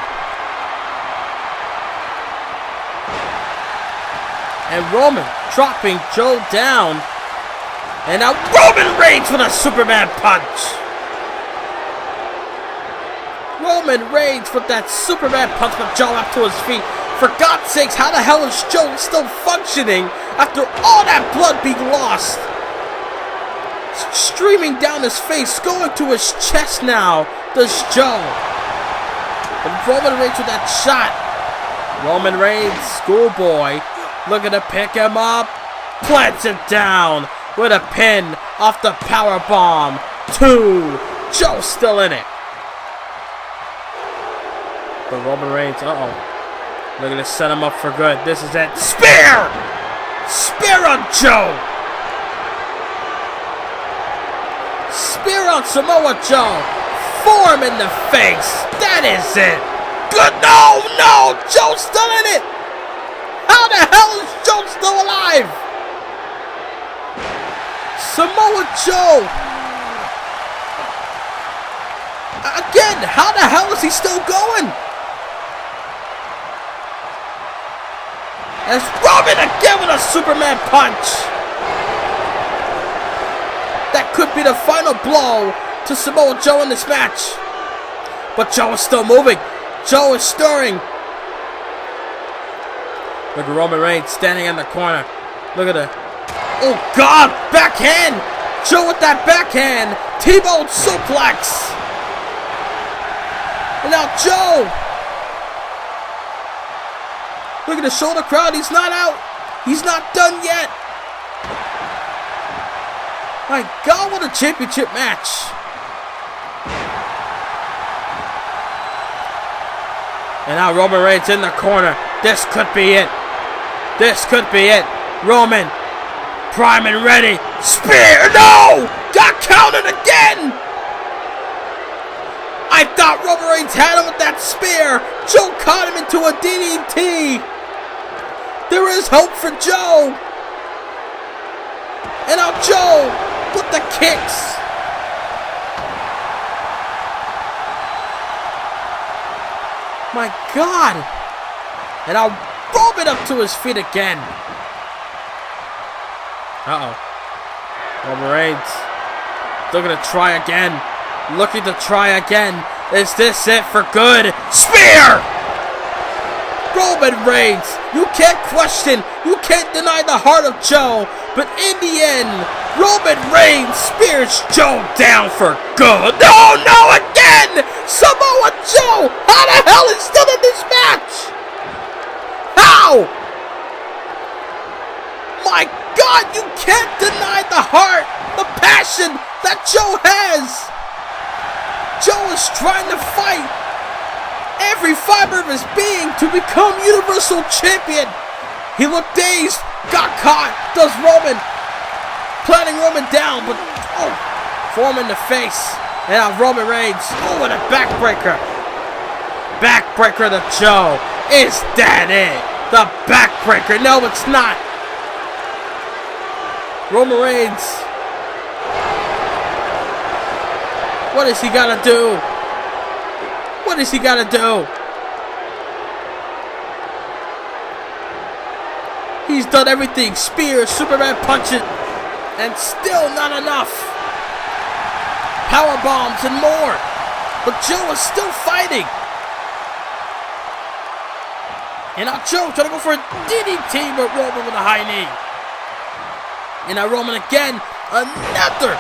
And Roman dropping Joe down. And now Roman Reigns with a Superman punch. Roman Reigns with that Superman punch, but Joe up to his feet. For God's sakes, how the hell is Joe still functioning after all that blood being lost? Streaming down his face, going to his chest now. Does Joe. And Roman Reigns with that shot. Roman Reigns, schoolboy, looking to pick him up. Plants him down with a pin off the power bomb. 2. Joe still in it. But Roman Reigns, looking to set him up for good. This is it. Spear! Spear on Joe! Spear on Samoa Joe. Forearm in the face. That is it. Good. No. Joe's still in it. How the hell is Joe still alive? Samoa Joe. Again, how the hell is he still going? As Roman again with a Superman punch. That could be the final blow to Samoa Joe in this match. But Joe is still moving. Joe is stirring. Look at Roman Reigns standing in the corner. Look at it. Oh God, backhand. Joe with that backhand. T-bone suplex. And now Joe. Look at the shoulder crowd. He's not out. He's not done yet. My God, what a championship match. And now Roman Reigns in the corner. This could be it. This could be it. Roman, prime and ready. Spear, no! Got counted again! I thought Roman Reigns had him with that spear. Joe caught him into a DDT. There is hope for Joe. And now Joe with the kicks. My God. And now Roman up to his feet again. Roman Reigns looking to try again. Looking to try again. Is this it for good? Spear! Roman Reigns, you can't question, you can't deny the heart of Joe, but in the end, Roman Reigns spears Joe down for good. No, again! Samoa Joe, how the hell is still in this match? How? My God, you can't deny the heart, the passion that Joe has. Joe is trying to fight every fiber of his being to become Universal Champion. He looked dazed, got caught, does Roman, planting Roman down, but forearm in the face. And now Roman Reigns, and a backbreaker. Backbreaker to Joe. Is that it? The backbreaker. No, it's not. Roman Reigns What is he gonna do? What is he gonna do? He's done everything. Spear, Superman punch it. And still not enough. Power bombs and more. But Joe is still fighting. And now Joe trying to go for a DDT, but Roman with a high knee. And now Roman again. Another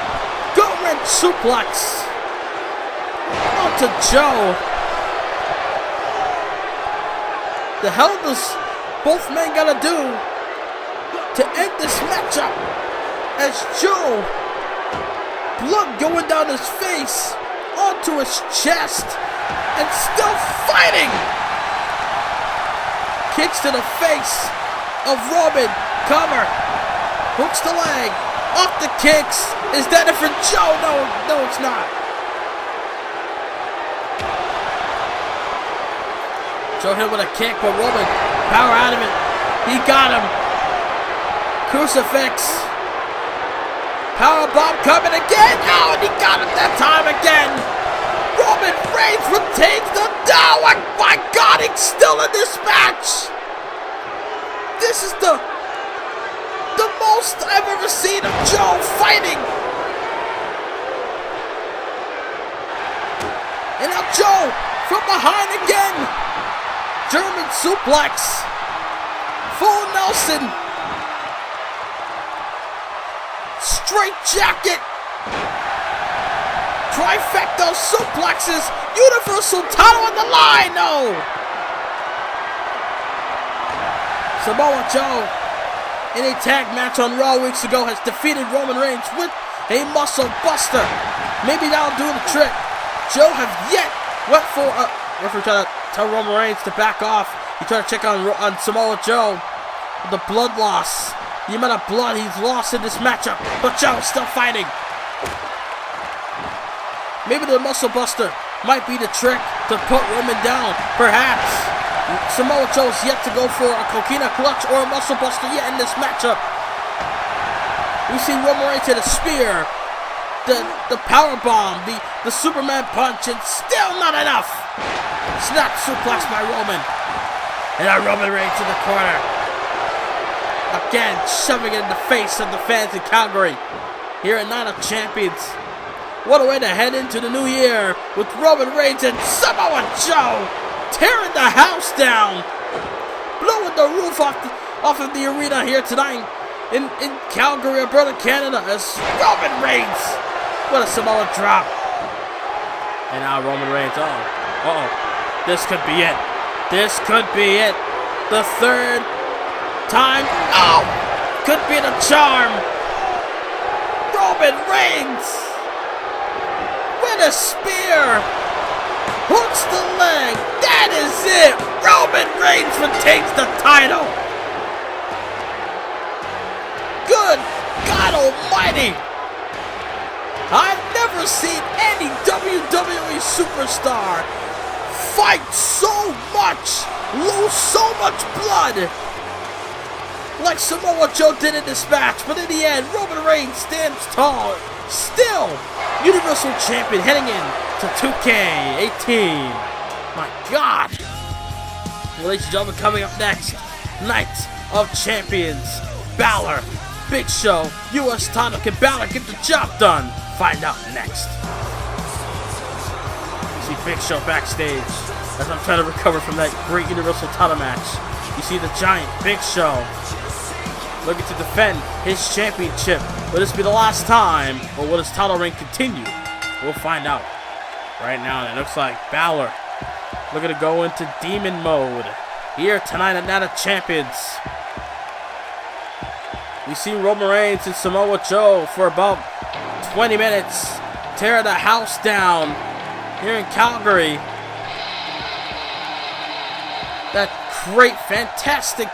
gut wrench suplex. Onto Joe. The hell does both men gotta do to end this matchup? As Joe, blood going down his face, onto his chest, and still fighting. Kicks to the face of Roman. Cover. Hooks the leg. Off the kicks. Is that it for Joe? No, it's not. Joe hit with a kick, but Roman power out of it. He got him. Crucifix. Power bomb coming again. Oh, and he got him that time again. Roman Reigns retains the... Oh, my God, he's still in this match. This is the most I've ever seen of Joe fighting. And now Joe from behind again. German suplex. Full Nelson. Straight jacket. Trifecta suplexes. Universal title on the line. No. Samoa Joe, in a tag match on Raw weeks ago, has defeated Roman Reigns with a muscle buster. Maybe that'll do the trick. Joe have yet went for a... Referee trying to tell Roman Reigns to back off. He tried to check on Samoa Joe. The blood loss. The amount of blood he's lost in this matchup. But Joe's still fighting. Maybe the muscle buster might be the trick to put Roman down. Perhaps. Samoa Joe's yet to go for a coquina clutch or a muscle buster yet in this matchup. We see Roman Reigns hit a spear, the power bomb, the Superman punch, and still not enough. Snap suplex by Roman. And now Roman Reigns in the corner. Again, shoving it in the face of the fans in Calgary. Here at Night of Champions. What a way to head into the new year with Roman Reigns and Samoa Joe. Tearing the house down, blowing the roof off of the arena here tonight in Calgary, Alberta, Canada, as Roman Reigns with a Samoa drop. And now Roman Reigns, this could be it. This could be it. The third time, could be the charm. Roman Reigns with a spear. Hooks the leg. That is it. Roman Reigns retains the title. Good God Almighty. I've never seen any WWE superstar fight so much, lose so much blood like Samoa Joe did in this match. But in the end, Roman Reigns stands tall. Still Universal Champion heading in to 2K18. My God. Well, ladies and gentlemen, coming up next, Night of Champions. Balor, Big Show, US title. Can Balor get the job done? Find out next. You see Big Show backstage as I'm trying to recover from that great Universal title match. You see the giant Big Show looking to defend his championship. Will this be the last time, or will his title reign continue? We'll find out right now. And it looks like Balor looking to go into demon mode here tonight at Night of Champions. We see Roman Reigns and Samoa Joe for about 20 minutes tear the house down here in Calgary. That great, fantastic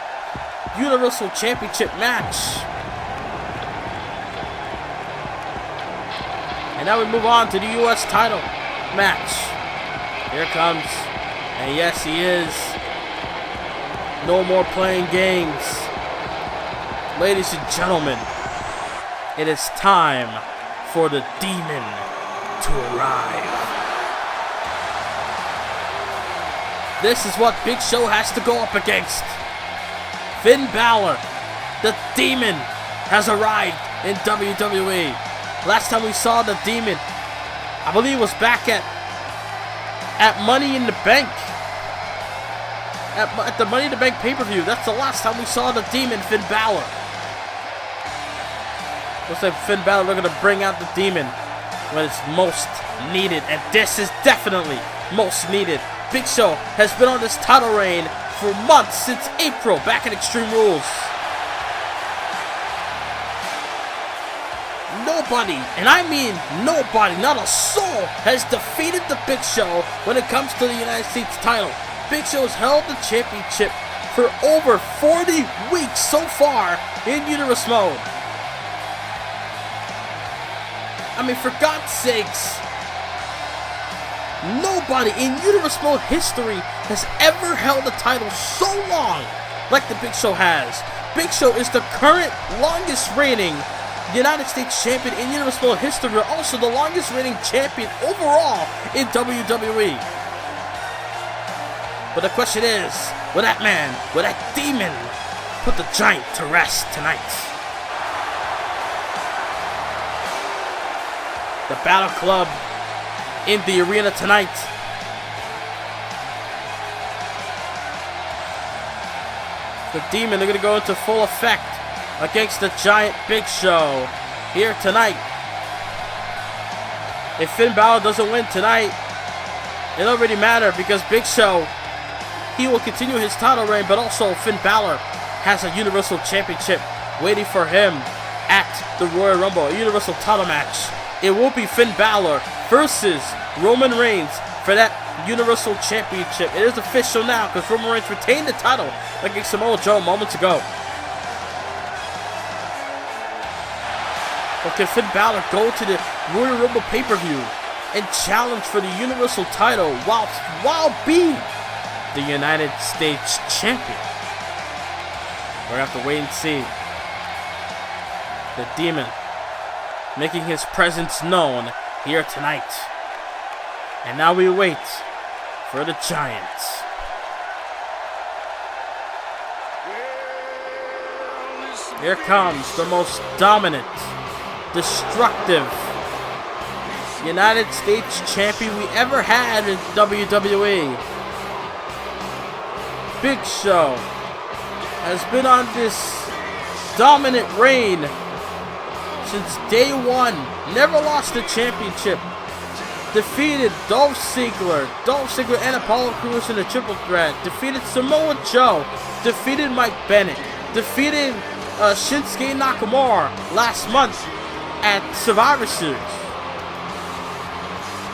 Universal Championship match. And now we move on to the US title match. Here it comes. And yes, he is. No more playing games. Ladies and gentlemen, it is time for the Demon to arrive. This is what Big Show has to go up against. Finn Balor, the Demon, has arrived in WWE. Last time we saw the Demon, I believe it was back at Money in the Bank. At the Money in the Bank pay-per-view. That's the last time we saw the Demon, Finn Balor. Looks like Finn Balor looking to bring out the Demon when it's most needed. And this is definitely most needed. Big Show has been on this title reign for months, since April, back in Extreme Rules. Nobody, and I mean nobody, not a soul, has defeated the Big Show when it comes to the United States title. Big Show has held the championship for over 40 weeks so far in Uterus mode. I mean, for God's sakes, nobody in Uterus mode history has ever held a title so long like the Big Show has. Big Show is the current longest reigning United States champion in Uterus mode history, but also the longest reigning champion overall in WWE. But the question is, will that man, will that Demon, put the Giant to rest tonight? The Battle Club in the arena tonight. The Demon, they're going to go into full effect against the Giant Big Show here tonight. If Finn Balor doesn't win tonight, it don't really matter, because Big Show, he will continue his title reign, but also Finn Balor has a Universal Championship waiting for him at the Royal Rumble, a Universal title match. It will be Finn Balor versus Roman Reigns for that Universal Championship. It is official now, because Roman Reigns retained the title against Samoa Joe moments ago. But can Finn Balor go to the Royal Rumble pay-per-view and challenge for the Universal title while being the United States champion? We're going to have to wait and see. The Demon making his presence known here tonight. And now we wait for the Giants. Here comes the most dominant, destructive United States champion we ever had in WWE. Big Show has been on this dominant reign since day one. Never lost the championship. Defeated Dolph Ziggler and Apollo Crews in a triple threat. Defeated Samoa Joe. Defeated Mike Bennett. Defeated Shinsuke Nakamura last month at Survivor Series.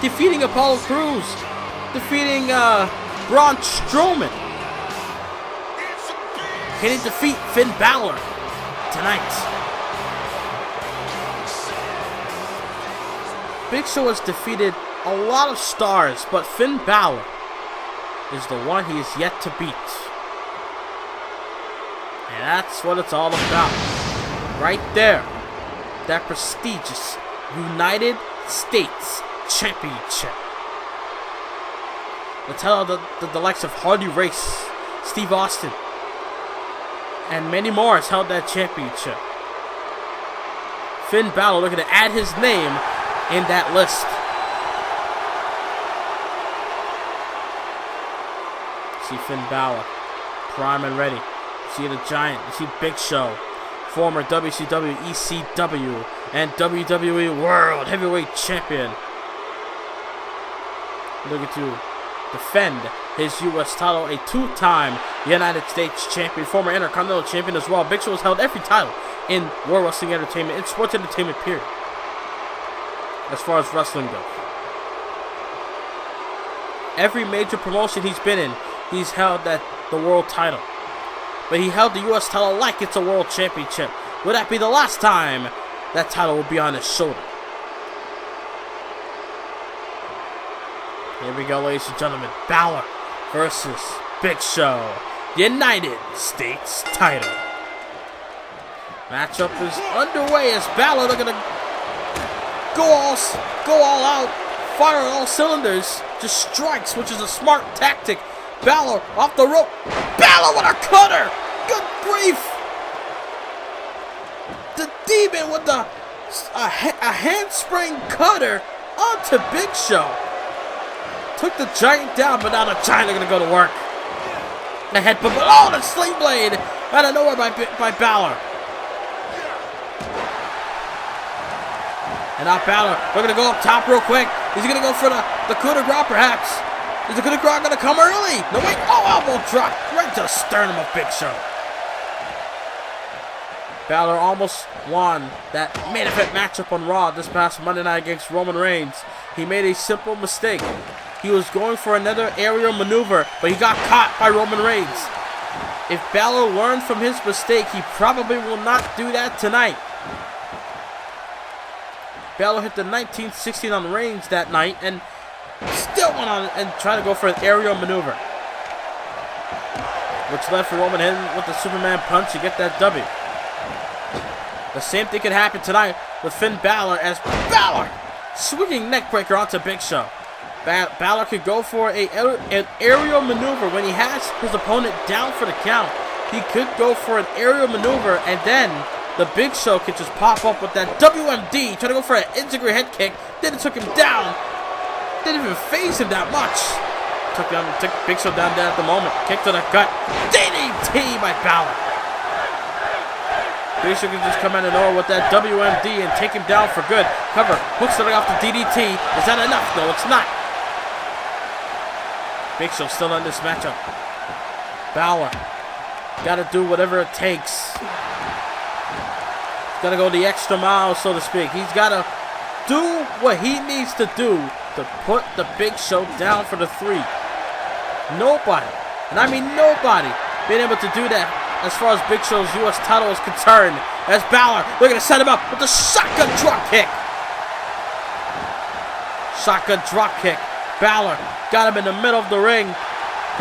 Defeating Apollo Crews. Defeating Braun Strowman. Can he defeat Finn Balor tonight? Big Show has defeated a lot of stars, but Finn Balor is the one he is yet to beat. And that's what it's all about. Right there. That prestigious United States Championship. The title of the likes of Hardy Race, Steve Austin, and many more has held that championship. Finn Balor looking to add his name in that list. See Finn Balor, prime and ready. See the Giant. You see Big Show, former WCW, ECW, and WWE World Heavyweight Champion, looking to defend his U.S. title, a two-time United States champion, former Intercontinental champion as well. Big Show has held every title in World Wrestling Entertainment, in sports entertainment, period, as far as wrestling goes. Every major promotion he's been in, he's held the world title. But he held the U.S. title like it's a world championship. Would that be the last time that title will be on his shoulder? Here we go, ladies and gentlemen. Balor versus Big Show. United States title. Matchup is underway as Balor looking to go all out, fire on all cylinders, just strikes, which is a smart tactic. Balor off the rope. Balor with a cutter. Good grief. The Demon with a handspring cutter onto Big Show. Took the Giant down, but now the Giant are going to go to work. The headbutt, oh, the Sling Blade out of nowhere by Balor. And now Balor, we're going to go up top real quick. Is he going to go for the coup de grace, perhaps? Is the coup de grace going to come early? No, wait. Oh, elbow drop right to the sternum of Big Show. Balor almost won that main event matchup on Raw this past Monday night against Roman Reigns. He made a simple mistake. He was going for another aerial maneuver, but he got caught by Roman Reigns. If Balor learned from his mistake, he probably will not do that tonight. Balor hit the 1916 on Reigns that night and still went on and tried to go for an aerial maneuver, which led for Roman hitting with the Superman punch to get that W. The same thing could happen tonight with Finn Balor as Balor swinging neckbreaker onto Big Show. Balor could go for an aerial maneuver when he has his opponent down for the count. He could go for an aerial maneuver and then the Big Show could just pop up with that WMD, try to go for an integrated head kick. Then it took him down. Didn't even phase him that much. Took Big Show down there at the moment. Kick to the gut. DDT by Balor. Big Show can just come out of nowhere with that WMD and take him down for good. Cover. Hooks something off the DDT. Is that enough? No, it's not. Big Show still in this matchup. Balor. Got to do whatever it takes. He's got to go the extra mile, so to speak. He's got to do what he needs to do to put the Big Show down for the 3. Nobody, and I mean nobody, been able to do that as far as Big Show's U.S. title is concerned. As Balor, they're going to set him up with the shotgun drop kick. Shotgun drop kick. Balor got him in the middle of the ring.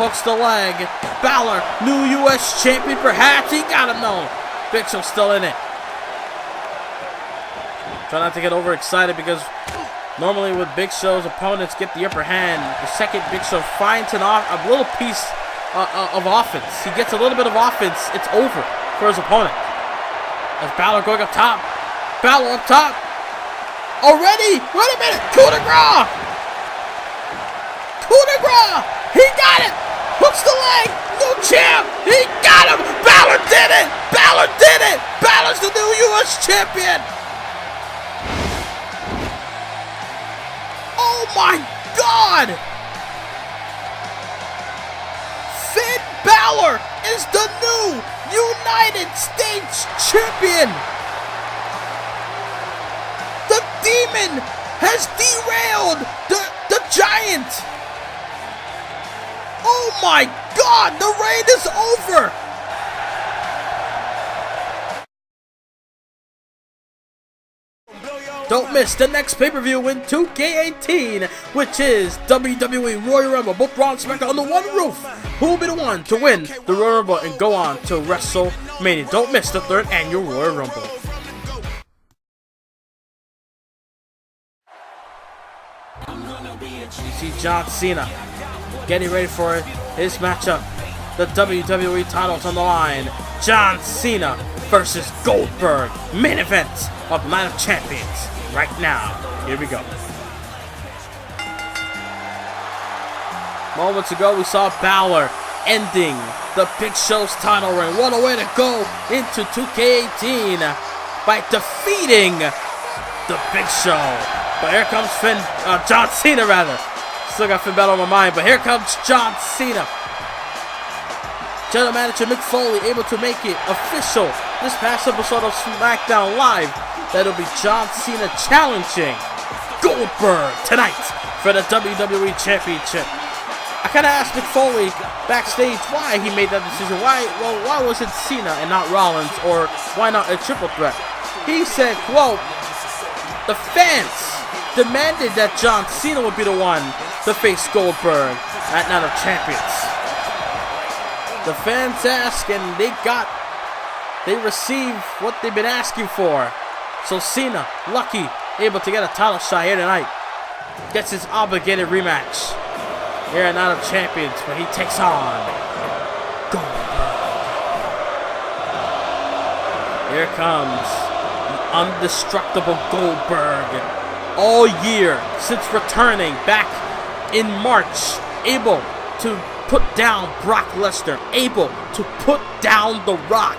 Hooks the leg. Balor, new U.S. champion perhaps. He got him though. Big Show still in it. Try not to get overexcited because normally when Big Show's opponents get the upper hand, the second Big Show finds a little piece of offense. He gets a little bit of offense, it's over for his opponent. As Balor going up top. Balor up top. Already? Wait a minute. Coup de grace. Coup de grace. He got it. Hooks the leg. New champ. He got him. Balor did it. Balor did it. Balor's the new U.S. champion. Oh my God! Finn Balor is the new United States champion! The Demon has derailed the Giant! Oh my God! The reign is over! Don't miss the next pay-per-view in 2K18, which is WWE Royal Rumble. Both Raw and SmackDown under one roof. Who will be the one to win the Royal Rumble and go on to WrestleMania? Don't miss the 3rd annual Royal Rumble. You see John Cena getting ready for his matchup. The WWE titles on the line. John Cena versus Goldberg. Main event of Night of Champions. Right now, here we go. Moments ago, we saw Balor ending the Big Show's title reign. What a way to go into 2K18 by defeating the Big Show. But here comes John Cena rather. Still got Finn Balor on my mind, but here comes John Cena. General Manager Mick Foley able to make it official this past episode of SmackDown Live. That'll be John Cena challenging Goldberg tonight for the WWE Championship. I kind of asked Mick Foley backstage why he made that decision. Why was it Cena and not Rollins, or why not a triple threat? He said, quote, the fans demanded that John Cena would be the one to face Goldberg at Night of Champions. The fans asked and they received what they've been asking for. So Cena, lucky able to get a title shot here tonight. Gets his obligated rematch here at Night of Champions, where he takes on Goldberg. Here comes the indestructible Goldberg. All year since returning back in March, able to put down Brock Lesnar, able to put down The Rock,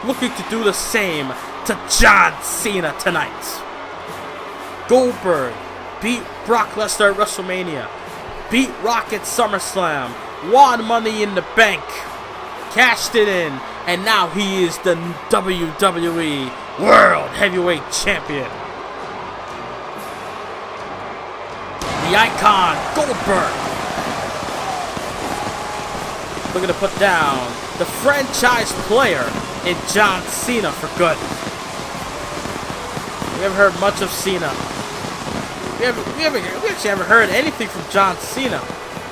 looking to do the same to John Cena tonight. Goldberg beat Brock Lesnar at WrestleMania, beat Rock at SummerSlam, won Money in the Bank, cashed it in, and now he is the WWE World Heavyweight Champion. The icon, Goldberg, looking to put down the franchise player in John Cena for good. We haven't heard much of Cena. We actually haven't heard anything from John Cena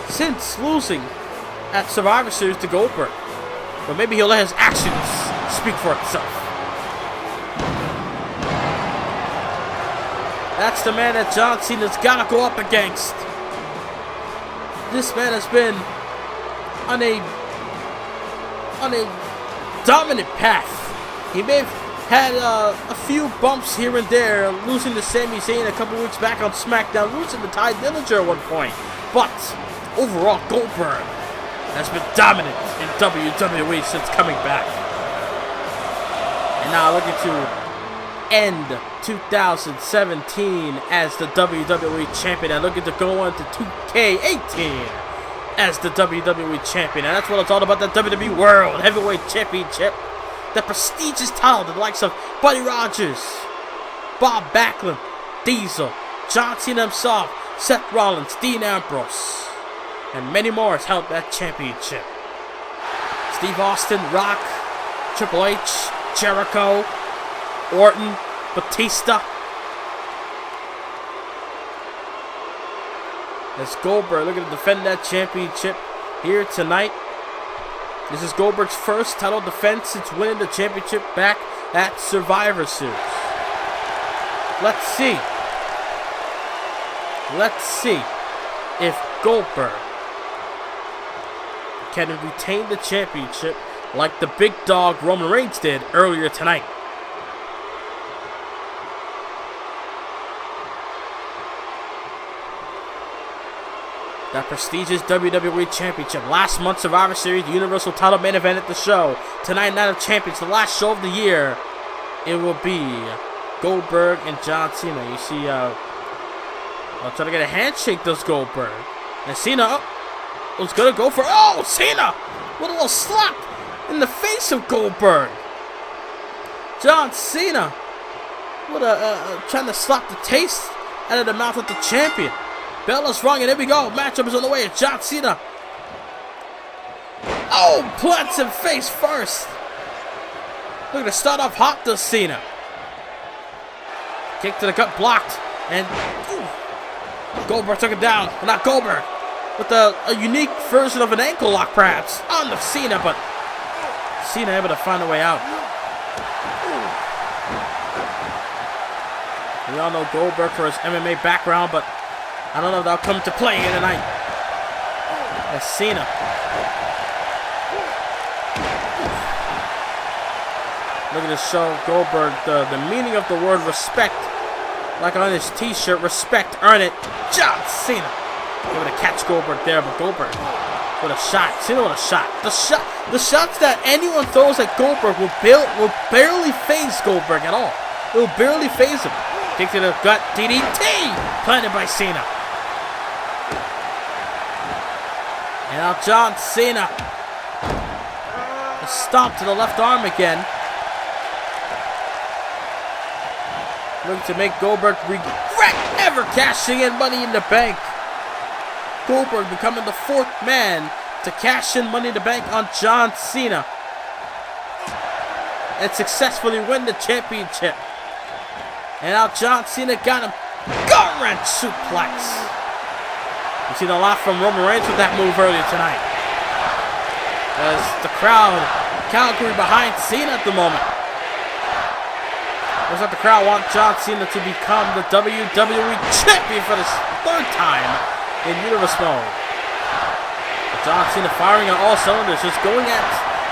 since losing at Survivor Series to Goldberg. But maybe he'll let his actions speak for itself. That's the man that John Cena's got to go up against. This man has been on a dominant path. He may have had a few bumps here and there, losing to Sami Zayn a couple weeks back on SmackDown, losing to Ty Dillinger at one point. But overall, Goldberg has been dominant in WWE since coming back. And now looking to end 2017 as the WWE Champion and looking to go on to 2K18 as the WWE Champion. And that's what it's all about, the WWE World Heavyweight Championship. The prestigious title, the likes of Buddy Rogers, Bob Backlund, Diesel, John Cena himself, Seth Rollins, Dean Ambrose, and many more has held that championship. Steve Austin, Rock, Triple H, Jericho, Orton, Batista. As Goldberg looking to defend that championship here tonight. This is Goldberg's first title defense since winning the championship back at Survivor Series. Let's see. Let's see if Goldberg can retain the championship like the big dog Roman Reigns did earlier tonight. That prestigious WWE Championship. Last month's Survivor Series, the Universal title main event at the show. Tonight, Night of Champions, the last show of the year. It will be Goldberg and John Cena. You see, I'll try to get a handshake, does Goldberg. And Cena was going to go for, Cena! What a little slap in the face of Goldberg. John Cena, trying to slap the taste out of the mouth of the champion. Bell is wrong, and here we go. Matchup is on the way. It's John Cena. Plants him face first. Looking to start off hot, does Cena. Kick to the gut blocked. And Goldberg took it down. Well, not Goldberg. With a unique version of an ankle lock, perhaps, on the Cena, but Cena able to find a way out. We all know Goldberg for his MMA background, but I don't know if that'll come to play here tonight. As Cena. Looking to show Goldberg the meaning of the word respect. Like on his t-shirt, respect, earn it. John Cena. Able to catch Goldberg there, but Goldberg with a shot. Cena with a shot. The shots that anyone throws at Goldberg will barely phase Goldberg at all. It will barely phase him. Kick to the gut. DDT. Planted by Cena. And now John Cena. A stomp to the left arm again. Looking to make Goldberg regret ever cashing in Money in the Bank. Goldberg becoming the fourth man to cash in Money in the Bank on John Cena. And successfully win the championship. And now John Cena got him. Gut-wrench suplex. We've seen a lot from Roman Reigns with that move earlier tonight. As the crowd, Calgary behind Cena at the moment. Looks like the crowd wants John Cena to become the WWE Champion for the third time in universe mode. John Cena firing on all cylinders, just going at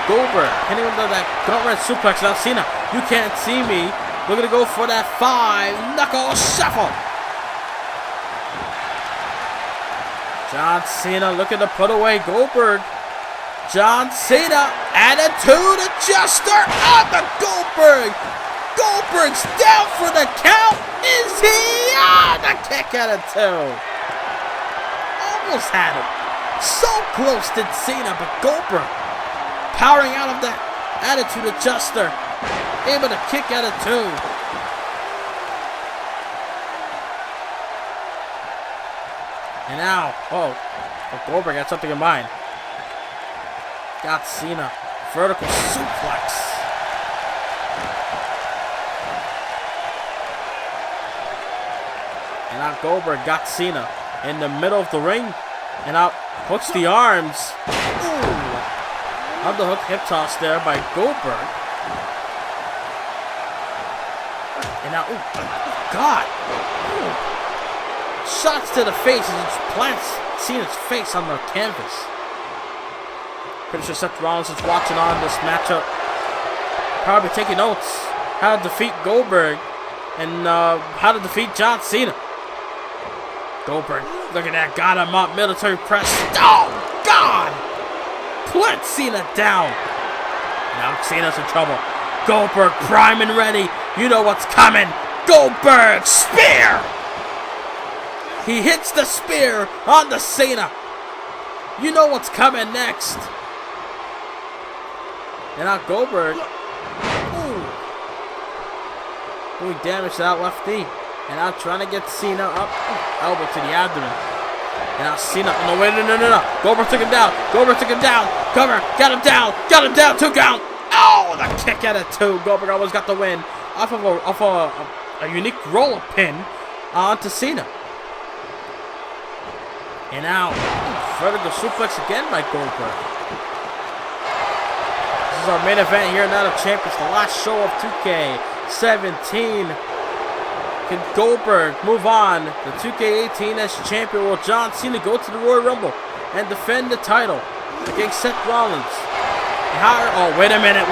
Goldberg, hitting him with that gut-wrench suplex. Now Cena, you can't see me. Looking to go for that 5-knuckle shuffle. John Cena looking to put away Goldberg. John Cena, attitude adjuster on the Goldberg. Goldberg's down for the count. Is he on the kick out of 2? Almost had him. So close did Cena, but Goldberg powering out of that attitude adjuster. Able to kick out of 2. And now, Goldberg had something in mind. Got Cena. Vertical suplex. And now Goldberg got Cena in the middle of the ring. And now hooks the arms. Ooh. Underhook hip toss there by Goldberg. And now, God. Ooh. Shots to the face as he plants Cena's face on the canvas. Pretty sure Seth Rollins is watching on this matchup. Probably taking notes. How to defeat Goldberg and how to defeat John Cena. Goldberg, look at that. Got him up. Military press. Oh, God! Put Cena down. Now Cena's in trouble. Goldberg prime and ready. You know what's coming. Goldberg spear! He hits the spear on the Cena. You know what's coming next. And now Goldberg. Doing damage to that left knee. And now trying to get Cena up. Elbow to the abdomen. And now Cena. No, wait, no. Goldberg took him down. Cover. Got him down. 2 count. Oh, the kick out of 2. Goldberg almost got the win. Off of a unique roll-up pin onto Cena. And now, vertical suplex again by Goldberg. This is our main event here, Night of Champions, the last show of 2K17. Can Goldberg move on the 2K18 as champion? Will John Cena go to the Royal Rumble and defend the title against Seth Rollins? Oh, wait a minute,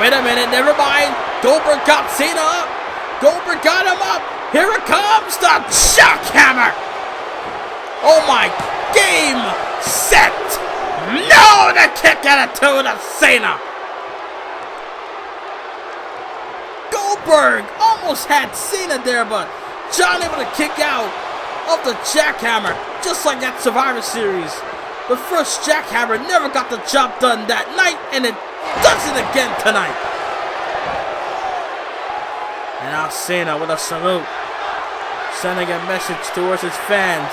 never mind. Goldberg got Cena up. Goldberg got him up. Here it comes, the jackhammer. Oh my, game, set. No, the kick out of 2 to Cena. Goldberg almost had Cena there, but John able to kick out of the jackhammer, just like that Survivor Series. The first jackhammer never got the job done that night, and it does it again tonight. And now Cena with a salute, sending a message towards his fans.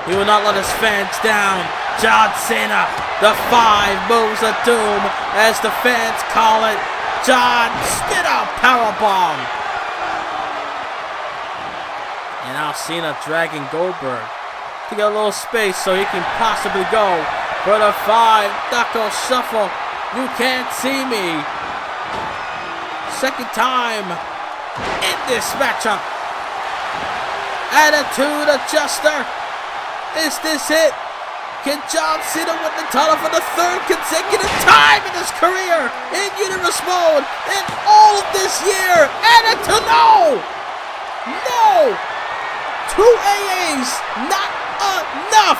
He will not let his fans down. John Cena, the 5 moves of doom, as the fans call it. John Cena powerbomb. And now Cena dragging Goldberg to get a little space so he can possibly go for the 5-knuckle shuffle. You can't see me. Second time in this matchup. Attitude adjuster. Is this it? Can John Cena win the title for the 3rd consecutive time in his career in universe mode in all of this year? Attitude, no! No! 2 AAs, not enough!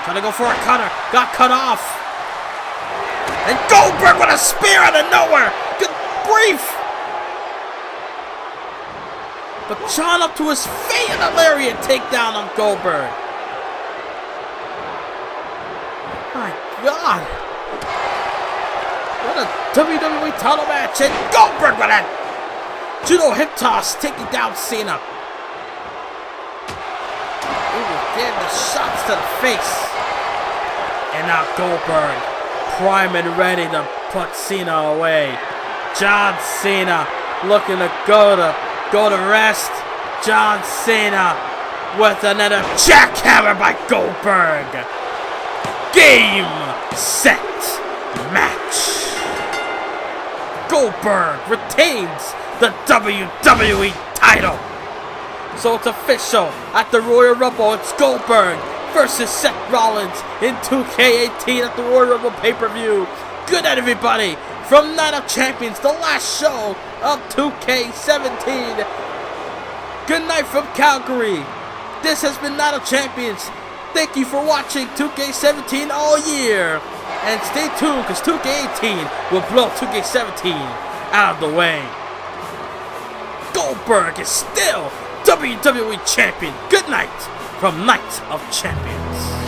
Trying to go for a cutter, got cut off. And Goldberg with a spear out of nowhere! Good grief! But John up to his feet and a lariat takedown on Goldberg. My God. What a WWE title match. And Goldberg with a judo hip toss taking down Cena. Getting the shots to the face. And now Goldberg, prime and ready to put Cena away. John Cena looking to go to rest. John Cena with another jackhammer by Goldberg. Game, set, match. Goldberg retains the WWE title. So it's official at the Royal Rumble. It's Goldberg versus Seth Rollins in 2K18 at the Royal Rumble pay-per-view. Good night, everybody, from Night of Champions, the last show of 2K17. Good night from Calgary. This has been Night of Champions. Thank you for watching 2K17 all year. And stay tuned, because 2K18 will blow 2K17 out of the way. Goldberg is still WWE Champion. Good night from Night of Champions.